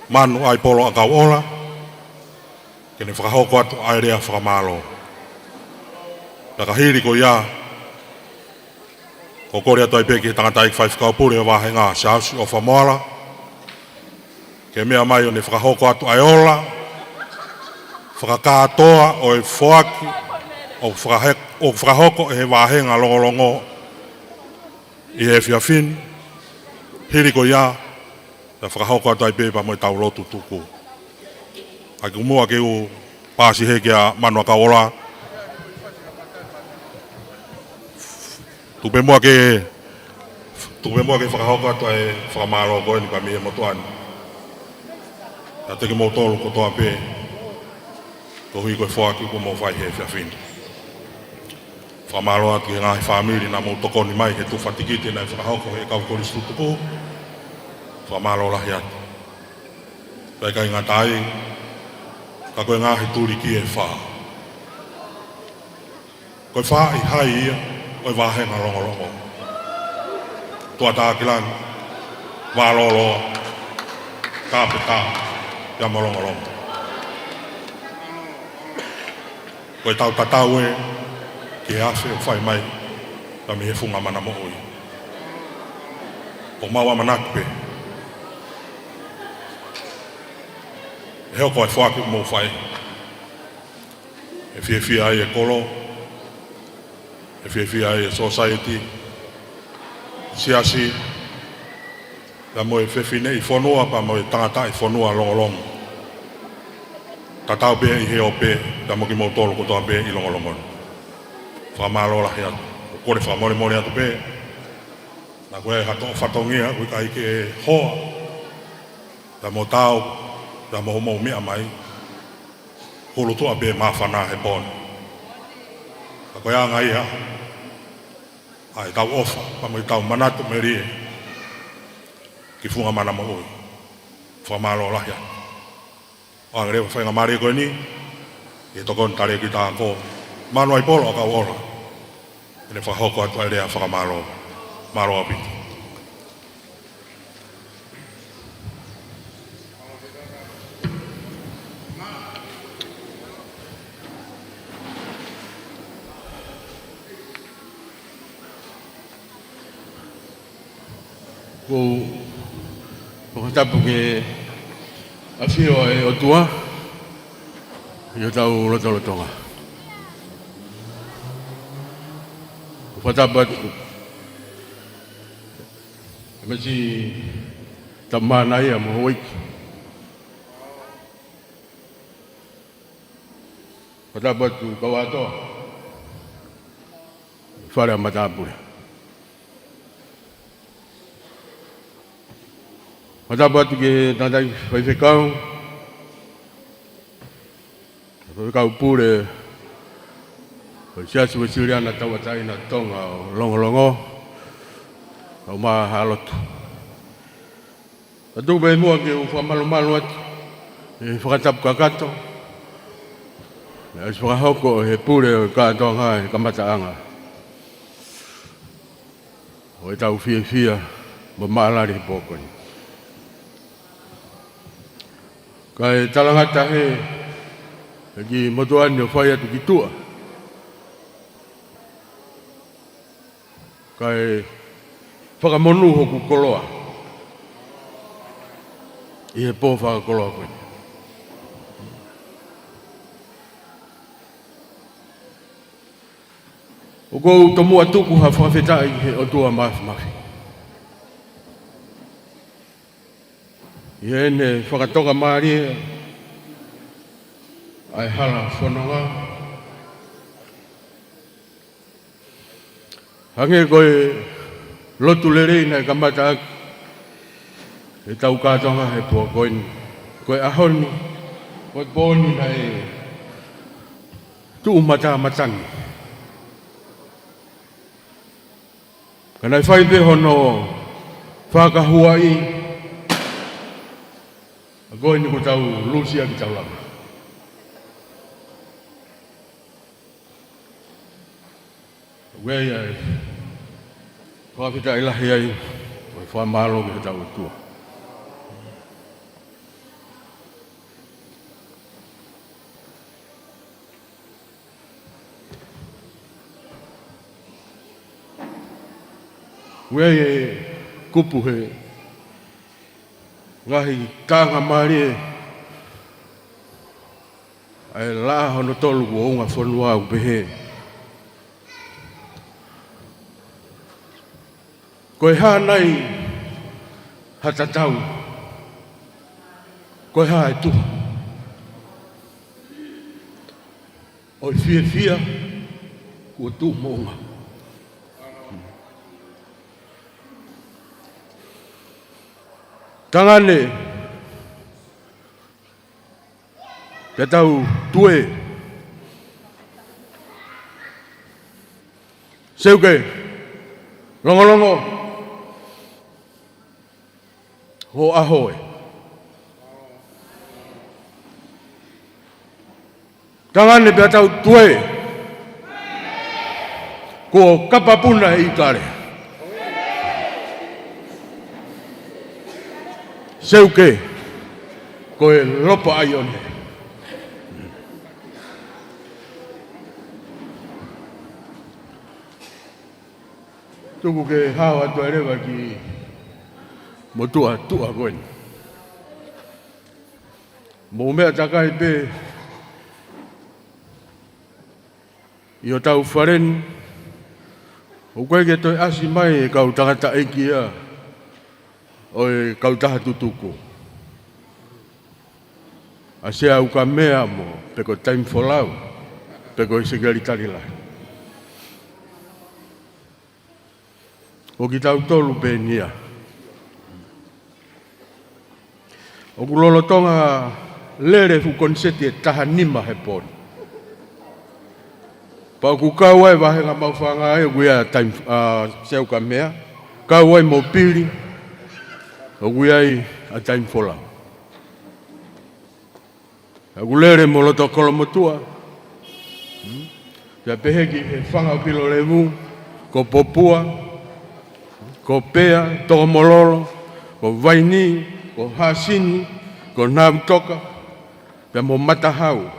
S1: manu ai polo akau ola, kene whakahoko atu ai rea whakamalo. Nakahiri ko ia, ko kore atu ai peki tangatai whaifkaupure wahenga siausi o whamoala, ke mea mai o ne whakahoko atu ai ola, whakakatoa o e whoaki, o whakahoko e he wahenga longolongo i he whiawhin, hiri ko ia, na whakahoko atu ai pepa mo i tau lotu tuku. Ai kumua ke u pāsi he kia manua ka ola, tupe mua ke whakahoko atu ai whakamaro koe ni pa mie motuani. Na teke mo tolu ko toa pe, ko hui koe whoaki ko mo whai he whiawhin. Whamalo atu he ngahi whamiri na mo tokoni mai he tu whatikite na whakahoko he kau koris tutuku. Whamalo lahi atu. Pai kai ngā tai, ka koe ngahi turi ki e wha. Koe wha i hai ia, koe wahenga longolongo. Tua tā kilangi, wālolo, kāpeta, ia molongolongo. Koe tau tatau e, ki ase o whai mai, ta mi he funga mana mo oi. O maua manakpe. Heo koe whaki mo whai. E whiawhia ai e kolo, e whiawhia ai e society, siasi, ta mo e whiawhine i whanua pa mo e tangata i whanua longolongo. Tatau pe i heo pe, ta mo ki mo tolu kotoa pe i longolongo. Whamalo lahi atu, kore whamore atu pe, na koe hato whatongia, koe ka ike e hoa, ta mo tau, ta mo homo mea mai, hulu tua pe mawhana he poni. Ta koe anga ia, ai tau ofa, pa mo i tau manatu me rie, ki funga mana mo oi, whamalo lahi atu. O angrewa whainga mare koe ni, e tokon tare ki tā ko, manu ai polo ka ola. Ene whahoko atu ai rea whakamaro, maro api.
S3: Ko whakatapu ke awhio e o tua, i o tau rotolotonga. Whatapat masi tamana ia mo hoik. Whatapat tu kawato whare matapure. Whatapat ke tantai whaifekau pure siasi wasiriana tawatai na tonga longolongo au ma halotu. Atu be mua ke u whamalo atu e whakatapu kakato e whakahoko he pure o kātonga e kamataanga o e tau whia ma maalari he pōkoni. Kai talangata he ki motuani o whai atu ki tua. Kai whakamonu hoku koloa. I he pō whakakoloa koe. O kou tomua tuku ha whawhetai he o tua mafi. I ene whakatoka maari ai hala whanonga. Hange koe lotu lerei nei kamata aki. E tau kātonga he pua koeni. Koe ahoni, koe pōni nei tuu mata matani. Kanai whaipe hono whakahua i. A koeni ko tau lusia ki tau lama. Wei ai. Ko kita ilahi ai. Oi fa malo ke tau tu. Wei kupu he. Ngahi kanga mari. Ai la hono tolu o nga fonua u behe. Koe hānai hatatau. Koe hā e tuha. Oi fia kua tu monga. Tangane te tau tue. Seuke longo ho ahoe. Tangane pe tau tue. Ko kapapuna i kare. Seuke ko e lopa ai one. Tuku ke hawa tu rewa ki motua tua koen. Mo mea takai pe i o tau wharen o koe ke toi asi mai e kau tangata eki a o e kau taha tutuku. A sea uka mea mo peko time for love peko i segari tarilai. O ki tau tolu pe nia. O kulolo tonga lere fu konseti e taha nima he poni. Pa ku kau ai wahenga mawhanga e kuia time seu ka mea. Kau ai mo pili. O kuia a time for love. A kulere mo loto kolomotua. Ya peheki e whanga pilo levu. Ko popua. Ko pea, toko mololo, ko vaini, ko hasini, ko namtoka, pe mo matahau.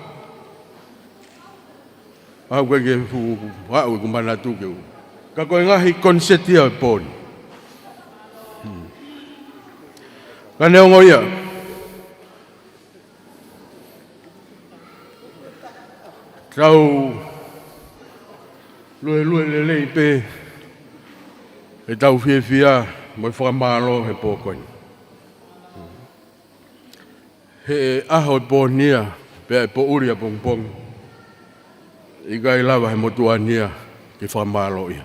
S3: Au koe ke fu, au ku mana tu ke u. Ka koe ngahi konseti au poni. Ka neongo ia. Tau lue lelei pe e tau fia mo whakamalo he pōkoini. He aho e pōnia, pea e pōuria pōngpōng. I gai lawa he motua nia ke whakamalo ia.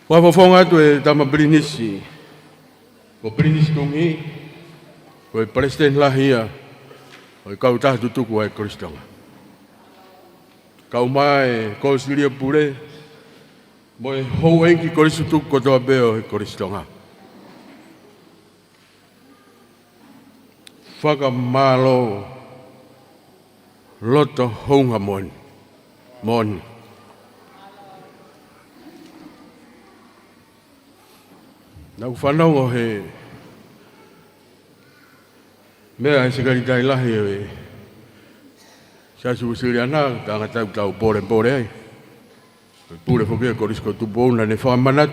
S3: Whafafonga atu e tama Brinisi. Ko Brinisi tungi, ko e President lahia, ko e kau taha tutuku ai Kristonga. Kau mai ko silia pure mo e hou enki korisutu ko toa beo e koristonga. Whaka malo loto honga moni. Nau whanongo he mea e sekaritai lahi e sa suusiri ana tanga tau pore ai. Pure fokia korisko tupona ne whamanat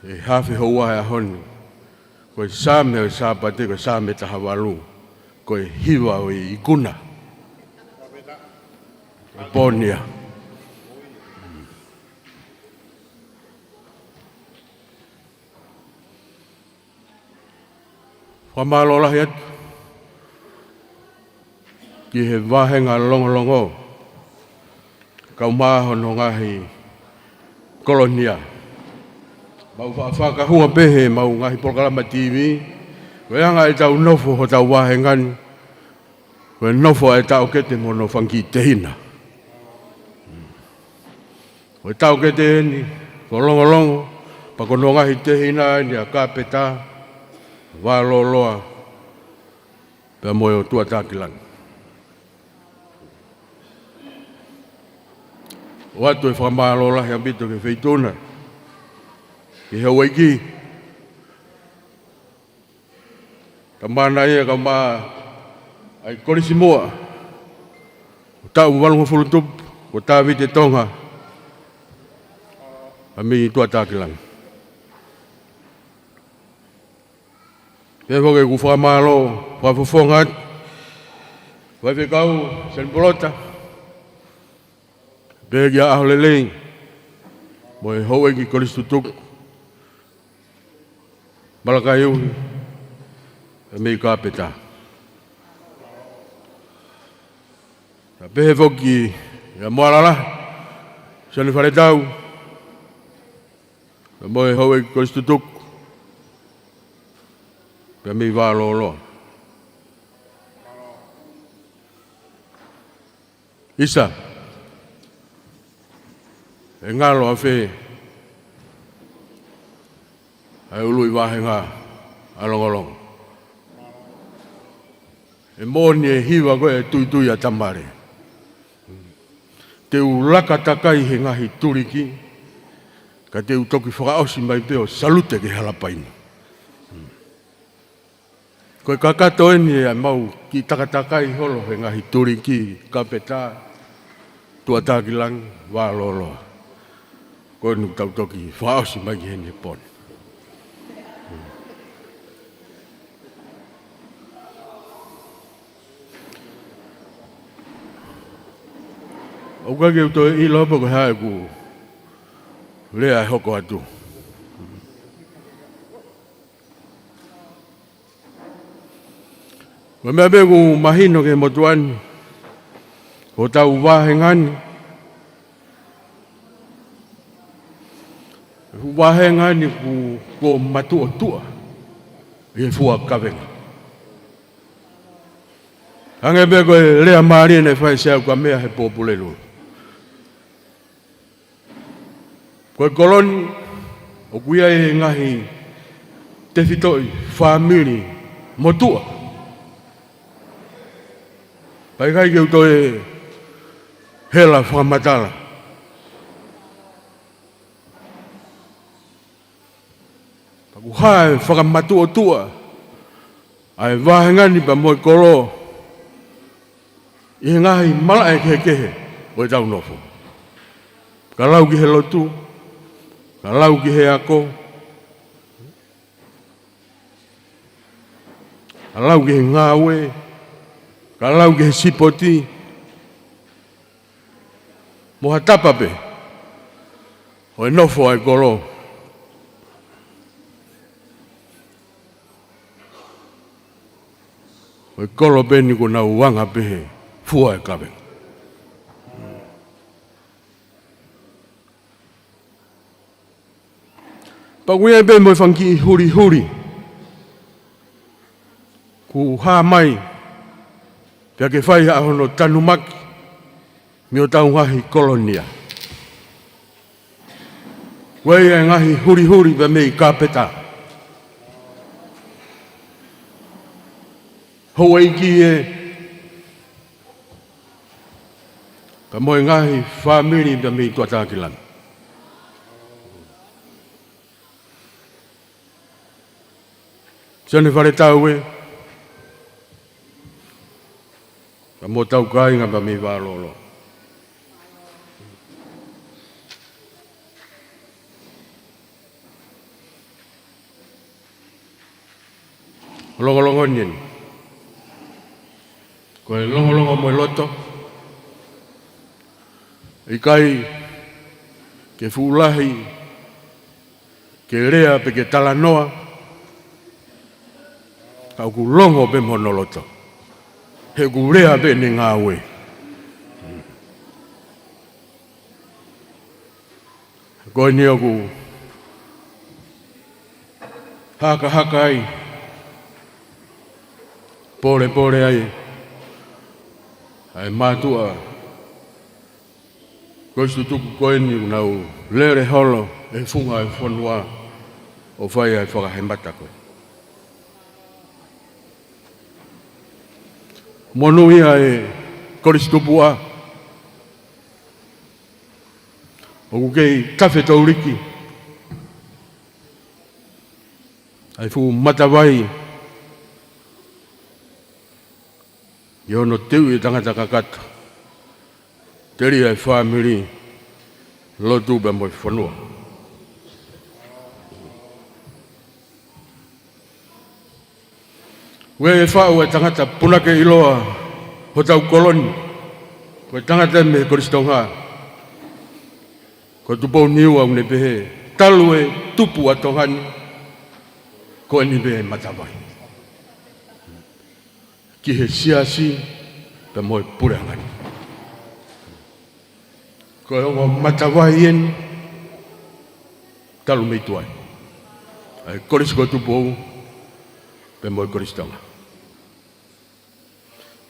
S3: e hafe hoa e ahoni. Koe same o sāpate, koe same tahawalu. Koe hiwa o i ikuna. Ponia. Whamalo lahi atu. Ki he wahenga longo. Kau maho no ngahi kolonia. Mau whakahua pehe, mau ngahi Polkalama TV. Koe anga e tau nofo ho tau wahengan. Koe nofo e tau kete mono whanki tehina. Koe tau kete heni, ko longo. Pakono ngahi tehina ni a kāpeta. Wāloloa. Pea moe o tuatakilan. watu e whamalola hea bito ke feitona. Ke Hawaii ki. Ka mana ia ka ma ai korisi moa. O tau walunga fulutup, o tā vite tonga. A mi tua tākilang. Pea whake ku whamalo, whafofongat, whawhekau, senpolota. Pea kia aho lelei, mo e hou ki korisi tutuk. Malakai uhi, e mei kāpeta. Ta pehe whoki, ia moalala, sani whare tau. Mo e hou ki korisi tutuk. Pea mei wālolo. Isa, e ngalo a whee, ai ului wahenga alongolong. E mōni e hiwa koe e tuitui a tamare. Te ulaka takai he ngahi turiki, ka te utoki whakaosi mai peo salute ke halapaina. Koe kakato eni e mau ki takatakai holo he ngahi turiki, kapeta, tuatakilang, wālolo. Koe nuk tautoki whakaosi mai ki hene poni. O kake uto i lopo ko hae ku lea e hoko atu. Wa mea be ku mahino ke motuani, ko tau wahengani. Wahengani ku matua tua, i fua kawenga. Ange be ko lea maari ne whai sea kwa mea he populelu. Koe koloni, o kuia e ngahi te fitoi, whamiri, motua. Pai kai ke uto e hela whamatala. Paku hae whakamatua tua, ai wahengani pa moe kolo, i ngahi mala e kehe, o e tau nofo. Ka lau ki he lotu, ka lau ki he ako, ka lau ki he ngawe, ka lau ki he sipoti, moha tapape, o e nofo ai kolo. O e kolo peni ko na uanga pehe, fua e kawe. Pakuia be mo fanki huri huri. Ku ha mai. Pea ke whai ahono tanumaki. Mi o tau ngahi kolonia. Wei e ngahi huri huri pe mei kāpeta. Hoi ki e. Ka mo e ngahi whamiri pe mei tuatakilana. Sane whare tau e, ka mō tau kāinga pa mi wālolo. Longolongo nien, ko e longolongo mo loto, i kai ke fuulahi, ke rea pe ke talanoa, kau ku longo pe monoloto. He ku rea pe ni ngawe. Koe ni aku haka haka ai. Pore pore ai. Ai matua. Koe tutuku koe ni nau lere holo e funga e fonua o whai ai whakahembata koe. Monu ia e koristupua.
S5: O kei kafe tauriki. Ai fu matawai. Yo no teu I tangata kakata. Teri ai family. Lotu ba mo whanua. Wei e whao e tangata punake iloa ho tau koloni. Ko tangata me koristonga. Ko tupou niu au ne pehe. Talu e tupu atohani. Ko ni be matawai. Ki he siasi pe mo purangani. Ko o matawai en talu me tuai. Ai koris ko tupou pe mo koristonga.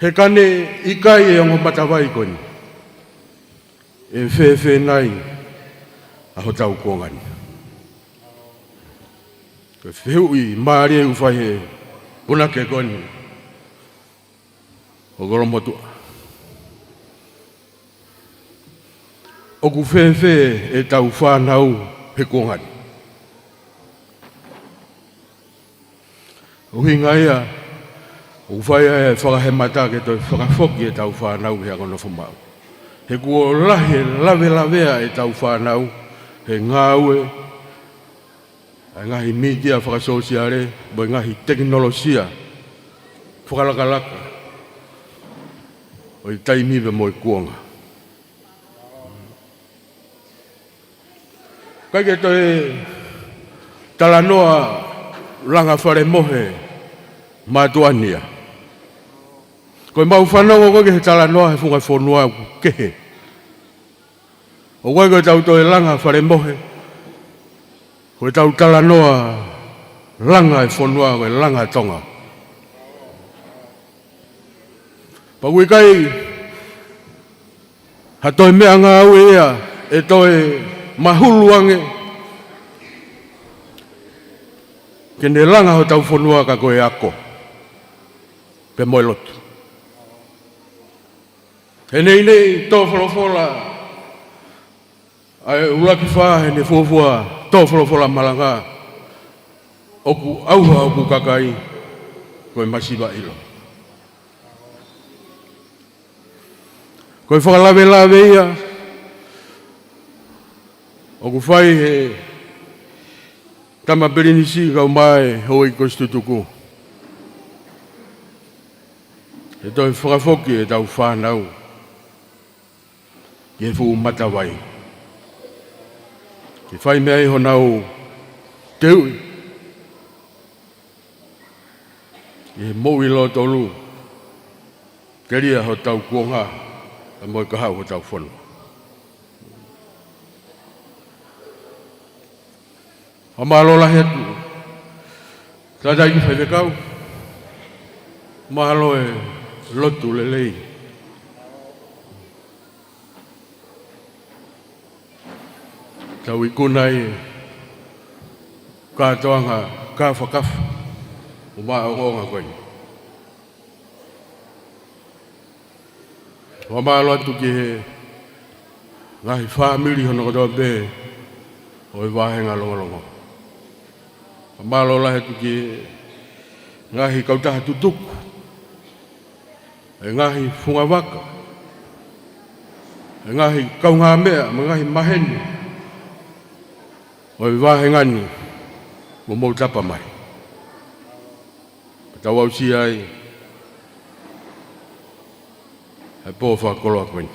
S5: He kane ikai e o matawai ko ni. E fe nai a ho tau kongani. Ko feu I maari u fai he puna ke koni. O goromotu. O ku fe e tau whanau he kongani. O hinga ia o fai e whakahemata ke toi whakafoki e tau whanau he akono whamau. He kua lahe lawe e tau whanau he ngāue ngahi media whakasosiare boi ngahi teknolosia whakalakalaka o I taimiwe mo I kuonga. Kai ke toi talanoa langa whare mohe mātuania. Koe mau whanau o koe he talanoa he whunga whonua kehe. O koe tau toi langa whare mohe. Koe tau talanoa langa e whonua koe langa tonga. Pagui kai ha toi mea ngā au ea e toi mahuluange. Kene langa ho tau whonua ka koe ako. Pe moe lotu. He nei tō wholofola ai uraki wha he ne fuafua tō wholofola malanga. Oku auha oku kakai koe masiwa ilo. Koe whakalawe ia oku whai he tama perenisi kau mai hoi kostutuku. E toi whakafoki e tau whanau. Ke fu matawai. Ke whai mea iho nau teu. Ke mou ilo tolu. Ke ria ho tau kuonga. A moi ka hau ho tau whonu. Amalo la hetu. Tada I whai kau. Mahalo e lotu lelei. Tau I kunai ka toanga ka whakafu. O maa o ngonga koe. O mahalo atu ki he ngahi whamiri hono kotoa be o I wahenga longolongo. O mahalo la hetu ki ngahi kautaha tutuku. E ngahi whunga waka. E ngahi kaunga mea, ngahi maheni. O I wahengani, mo mou tapa mai. Tau au si ai, e pō whakoloa koe.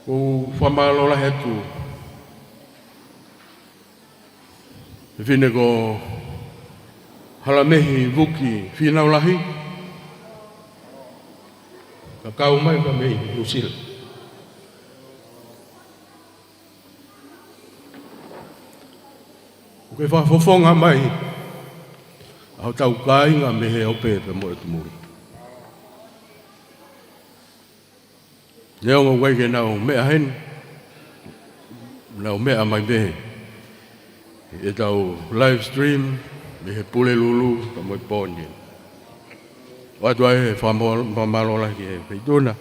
S5: O whamalola hetu, e whine ko halamehi vuki whinau lahi. Ka kau mai ka mei Lucille. O ke whafofonga mai, au tau kāinga me he ope pe mo e tumuri. Leo ngā waike nau mea hen, nau mea mai mehe. E tau live stream, me he pule lulu, ka mo e pōni. Watu ai he whamalola ki e peituna.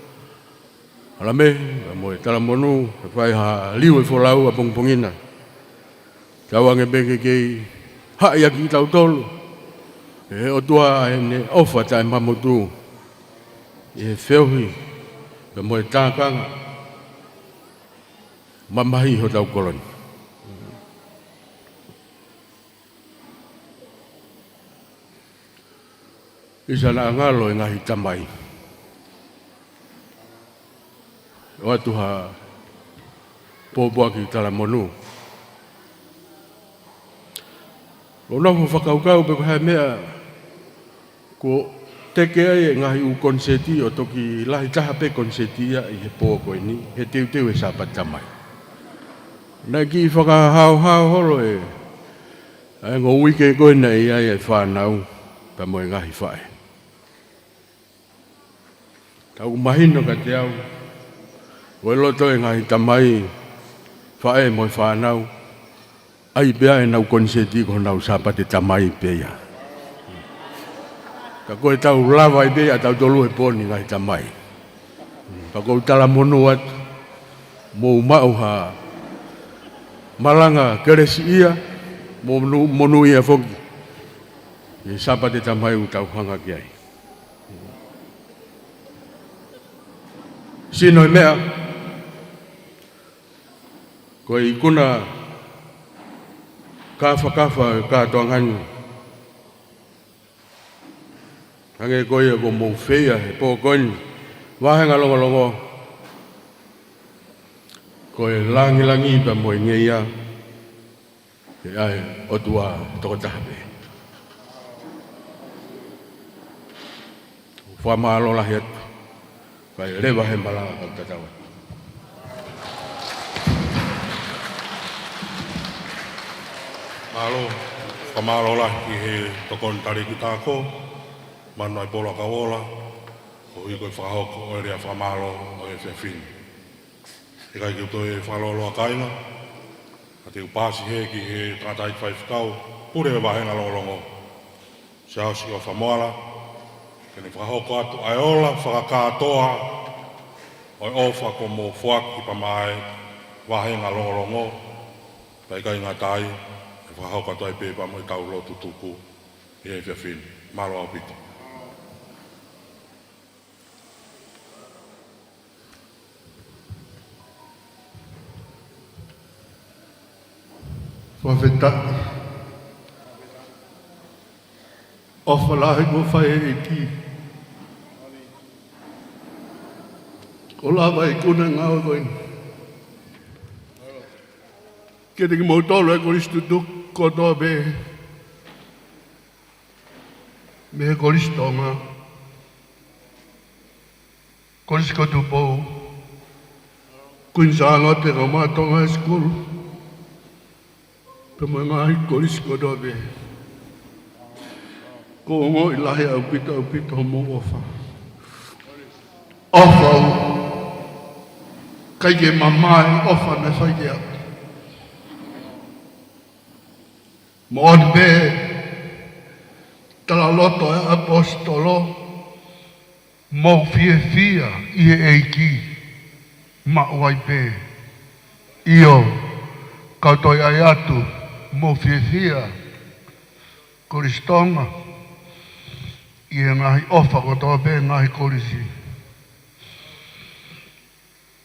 S3: Alame, mo tala monu, fai ha liu e folau a pongpongina. Tawange beke ke ha ia ki tau tolu. E o tua ne ofa tai mamotu. E feuhi, e mo e tākanga. Mamahi ho tau koloni. Isa na ngalo e ngahi tamai. O atu ha pōpua ki tala monu. O noho whakaukau pe ko hae mea ko teke ai e ngahi u konseti o toki lahi taha pe konseti ia i he pō koe ni. He teu teu e sāpat tamai. Nā ki whakahau hau holo e ai ngō wike koe nei ai e whanau pa mo e ngahi whae. Tau mahino ka te au. Oe loto e ngahi tamai whae mo e whanau. Ai bea e nau konseti ko nau sapate tamai pea. Ka koe tau lava i bea tau tolu e poni ngahi tamai. Pa kou tala monu atu. Mo umau ha malanga keresi ia. Mo monu ia foki. E sapate tamai u tau hanga ki ai. Sino mea. Koe ikuna kafa ka toanganu. Hange koe ko mo fea he po koe. Wahenga longo. Koe langi pa mo ngeia. E ai o tua toko tahape. Whamalo lahi atu. Kai lewa he malanga kau tatawa.
S1: Malo, kamalo lah ki he tokon tari ki tāko, manai pola kawola, o i koe whahoko o rea whamalo o e whewhini. E kai ki uto e whalolo a kainga, a te upasi he ki he tātai whaifukau, pure e wahenga longolongo. Se hausi o whamoala, kene whahoko atu ai ola, whakakātoa, o e ofa ko mo fuaki pa mai, wahenga longolongo, pai kai ngā tai, whahauka toi pepa mo i tau lotu tuku i e whiawhini. Malo au pito.
S5: Whawhetai. O whalahi mo whae e ki. O lawa e kuna ngāo koin. Kete ki mo tolo e koristu tuk koto be. Me koristonga. Korisko tu pou. Kuin sanga te kamatonga eskulu. Pema ngai korisko do be. Ko ngo ilahi au pito mo ofa. Ofa. Kai ke mamai ofa me fai ke atu. Mon be tala loto e apostolo mo fia i e eiki ma uai be io kautoi ai atu mo fia koristonga i e ngahi ofa kotoa be ngahi korisi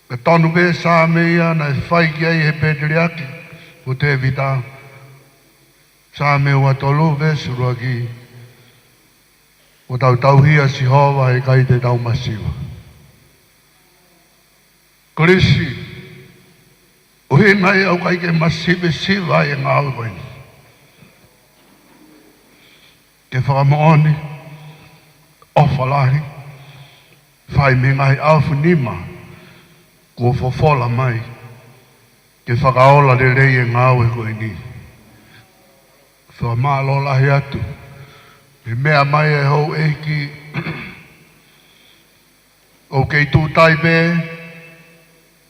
S5: e tonu be sa mea na e whai ki ai he peteriaki o te evita sa me wa tolo vesuru aki o tau hia si hoa e kai te tau masiwa. Korisi, o he nai au kai ke masiwe siwa e ngā uwaini. Ke whakamooni, o whalahi, whai me ngai awhu nima, ko fofola mai, ke whakaola le rei e ngā ue koe ni. Wha mālo lahi atu. E mea mai e hou eiki. O kei tūtai be.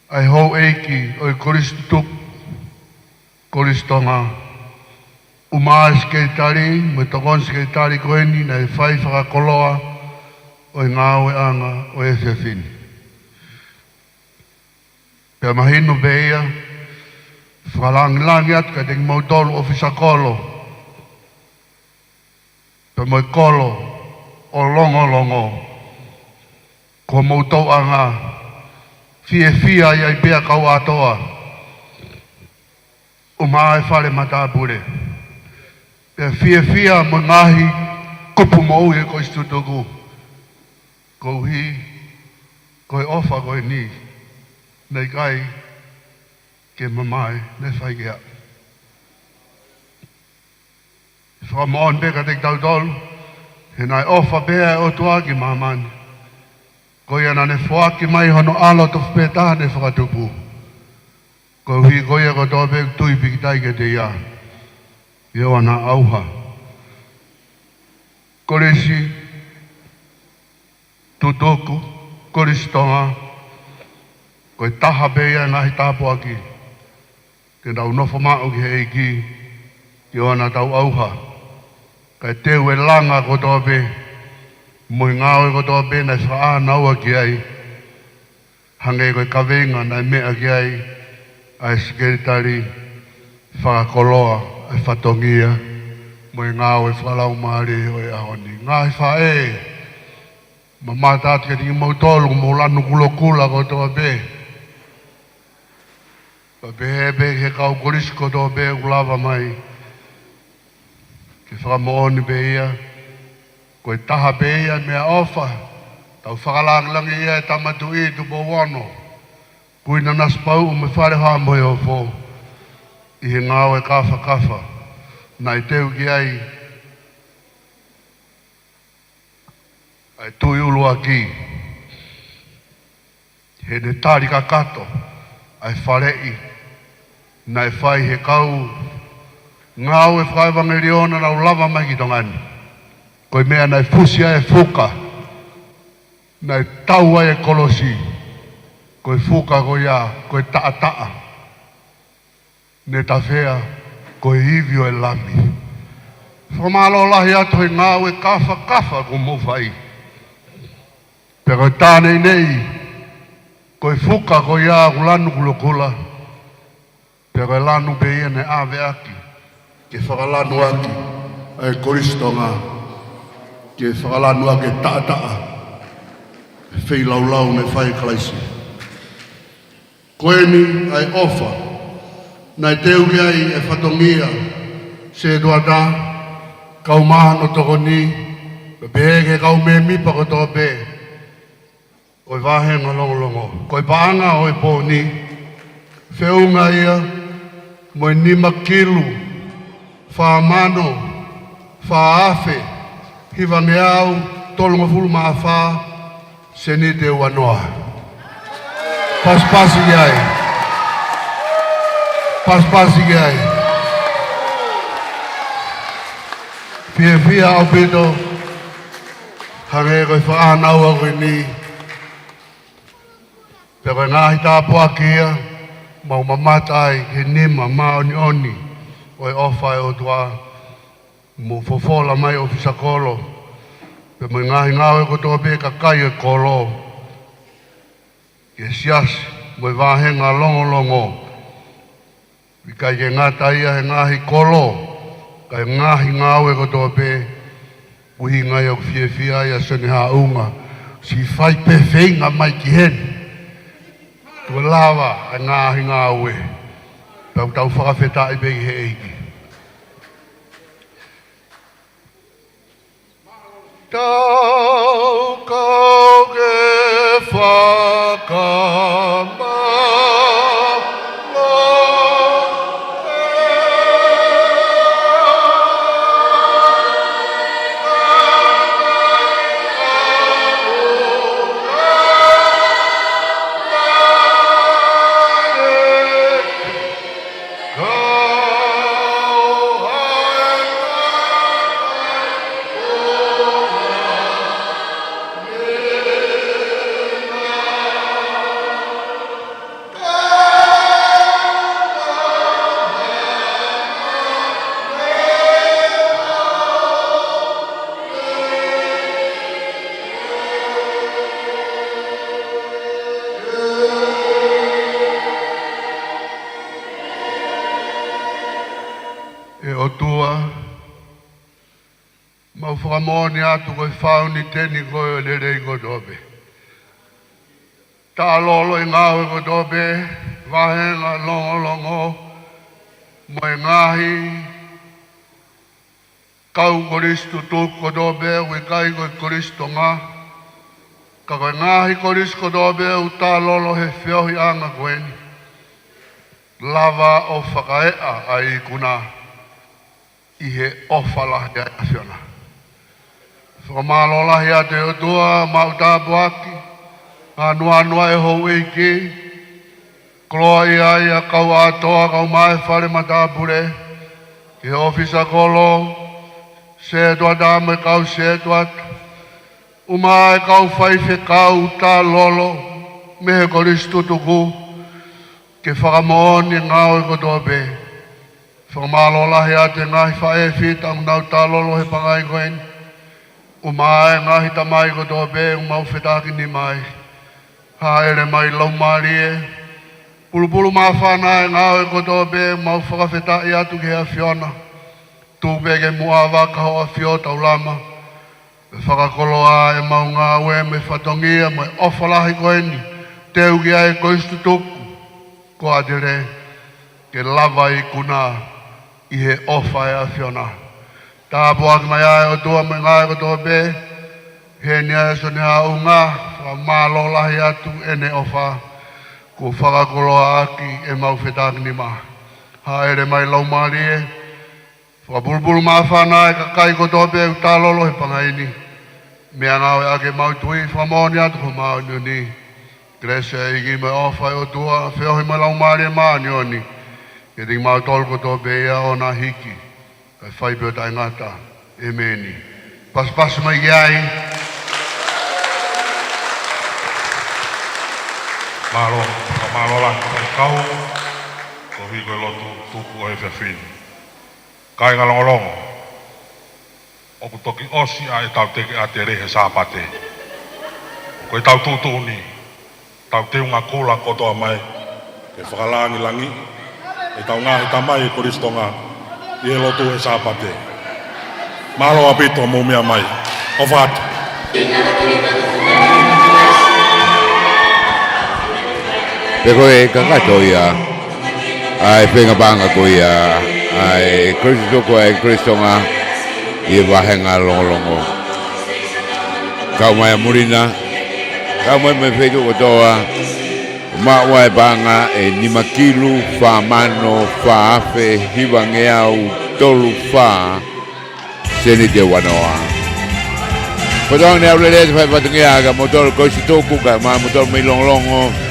S5: Ai hou eiki. O e koristu tuk. Koristonga. Umaa skeitari. Me tokon skeitari koeni. Na e whai whakakoloa. O e ngāwe anga. O e whiawhini. Pe mahino beia, whalangilangi atu ka tengi mautolu ofisa kolo. Pe moi kolo, o longo. Ko mautau anga, fia iai bea kau atoa. Umaa e whare matapure. Pe fia mo ngahi, kupu mou e ko istutuku. Ko hi, ko e ofa ko e ni. Nei kai, ke mamai, ne whai kia. Whamaon beka te tau tolu, he nai ofa bea o tua ki mamani. Ko ia na ne whaaki mai hono alo to whpeta ne whakatupu. Ko hui ko ia ko tō pēk tui pikitai ke te ia. Ia wana auha. Koresi, tutoku, koresi tonga, ko e taha beia ngahi tāpua ki. Ke nau nofo mao ki hei ki, ki wana tau auha. Kai teu e langa ko tō pēk. Moi ngāo e kotoa pēnei wha naua ki ai. Hange koe kawenga nai mea ki ai. Ai skeritari whakakoloa ai whatongia. Moi ngāo e whalau maari o e ahoni. Ngāi wha e. Ma mātātu ke tingi mautolu mo lanu kulokula kotoa pē. Pa pēhe ke kau korisi kotoa pē kulava mai. Ke whakamooni pē ia. Koe taha pēia mea ofa, tau whakalangilangi ia e tamatu i tupo wano. Kui na naspau me whare hamoe o fō. I he ngāo e kafa. Nai teu ki ai. Ai tui ulua ki. He ne tāri kakato. Ai wharei. Nai whai he kau. Ngāo e whaiwangeri ona rau lava mai ki tongani. Koe mea nai fusia e fuka, nai taua e kolosi, koe fuka koe ia, koe taa. Ne ta whea, koe hivio e lami. Whamalo lahi atu he ngāu e kafa ko mowhai. Pe koe tānei nei, koe fuka koe ia kulanu kulokula, pe koe lanu pe ia ne ave aki, ke whakalanu aki, ai koristonga. Ke whakalanu ake taa. Whei laulau me whai klaisi. Koe ni ai ofa. Nai teu ki ai e whatongia. Se duata. Kau maha no toko ni. Pehe ke kau me mipa ko tō pē. Koe wahenga longolongo. Koe paanga oi pō ni. Whiunga ia. Moe nima kilu. Whamano. Whaafe. Hiwa me au, tolonga fulu maa wha, se ni te wanoa. Paspasi ki ai. Pia au pito, hange koe whaanau au koe ni. Pe koe ngahi tāpua kia, mau mamatai ke nima maa oni, oi ofai o tua. Mo fofola mai ofisa kolo. Pe mai ngahi ngāwe ko tō pē kakai e kolo. Ke siasi, mo wahenga longo. Kai ke ngata ia he ngahi kolo. Kai ngahi ngāwe ko tō pē. Uhi ngai au fia ia sene haunga. Si whai pē whenga mai ki hen. Tua lawa a ngahi ngāwe. Tau whakawhetai pē he eiki. Tau kau ke whakamama. Kau whakamoni atu koe whauni teni koe le rei kodobe. Ta lolo i ngāwe kodobe, wahenga longo longo, moe ngahi, kau koristu tūk kodobe, ui kai koe koristo ngā, ka koe ngahi koristo kodobe, u ta lolo he whiohi anga koeni. Lava o whakaea ai kuna, i he ofala he awhiona. Whakamālolahi a te otua, mautāpu aki, anua e hou eiki, kloa ia ia kau atoa, kau mai whare matāpure, ke ofisa kolo, se tua dame kau se tua, umai kau whaife kau tā lolo, mehe koristu tuku, ke whakamooni ngāo e kotope. Whakamālolahi a te ngahi whae whita, nau tā lolo he pangai koeni, umai ngahi tamai kotope, umau whetaki ni mai. Haere mai lau marie, pulupulu maa whanai ngāo e kotope, mau whakawhetai atu ke a whiona. Tūpe ke mua waka hoa whio tau lama. Me whakakoloa e mau ngāwe me whatongia mai ofalahi koeni, teu ki ai koistu tuku, ko adere, ke lava i kuna i he ofa e a whiona. Tā puaki mai ai o tua me ngāo e kotope, he nia e sone hau ngā, malo lahi atu ene ofa ko whakakoloa aki e mau whetaki ni ma. Haere mai lau marie, whakabulbulu maa whanai ka kai kotope u tālolo he pangaini. Mea ngāwe ake mau tui whamoni atu ko mau nioni. Grese igi mai ofa e o tua, whiohi mai lau marie maa nioni. Ke ting mau tol kotope ia o nā hiki, kai whaipeo tai ngata, e meni. Pas mai iai,
S1: Malo lang kau ko vi ko lotu tuku e fefin. Kai ngalongolongo. O ku toki osi ai tau teke atere he sapate. Ko tau tutu ni. Tau te unga kula kotoa mai. Ke whakalangi langi. E tau ngahi tamai koristonga. I e lotu he sapate. Malo apito mumia mai. Ovatu.
S4: Peko e kakato ia, ai whenga banga ko ia, ai Kristo ko e Kristonga, i wahenga longolongo. Kau mai a murina, kau mai me whetu o toa, maua e banga e nima kilu, wha mano, wha afe, hiwa ngeau, tolu wha, seni te wanoa. Potong ne au lele te whai patungia ka motor koisi toku ka maa motor mai longolongo.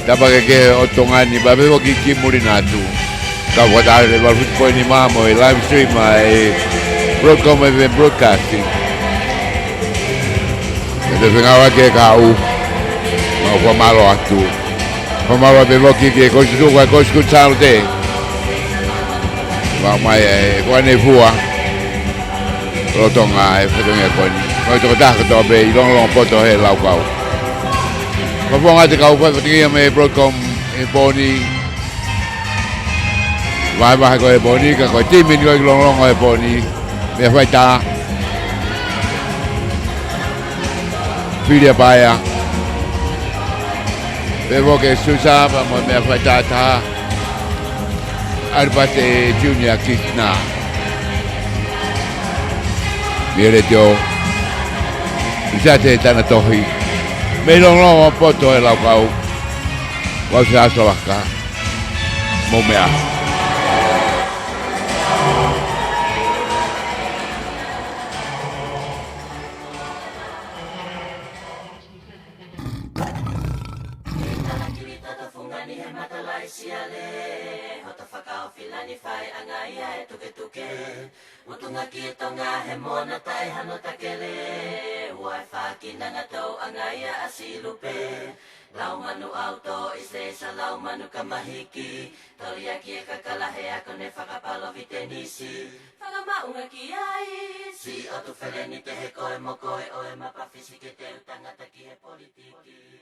S4: Tapa ke o tongani ba bebo ki kimuri natu. Ka wata le ba fut ni mamo e live stream e Broadcom FM broadcasting. Te venga ke ka u. Ma ko malo atu. Ko malo bebo ki ko situ ko skuchalo te. Ba mai ko ne fua. Rotonga e fetonga ko ni. Ko to ta ko be long poto he lau kau. Mapong ate kau pa patingi me Broadcom e boni. Vai ko e boni ka ko timin ko long e boni. Me fai ta. Filia baya. Bebo ke susa pa mo me fai ta. Arbate Junior Kitna. Mire jo. Isate tana tohi. Me long poto e lau kau. Wau se aso waka. Mo mea.
S8: Utunga kito nga hemona tay hano takele Wi-Fi kinanga to angaya asilupe Lau manu auto ise sa lau manu kamahiki Toriaki e kakalahe ako ne whakapalo vitenisi Whakamaunga kiai Si otu feleni te he koe mo koe oe mapafisike te utanga taki he politiki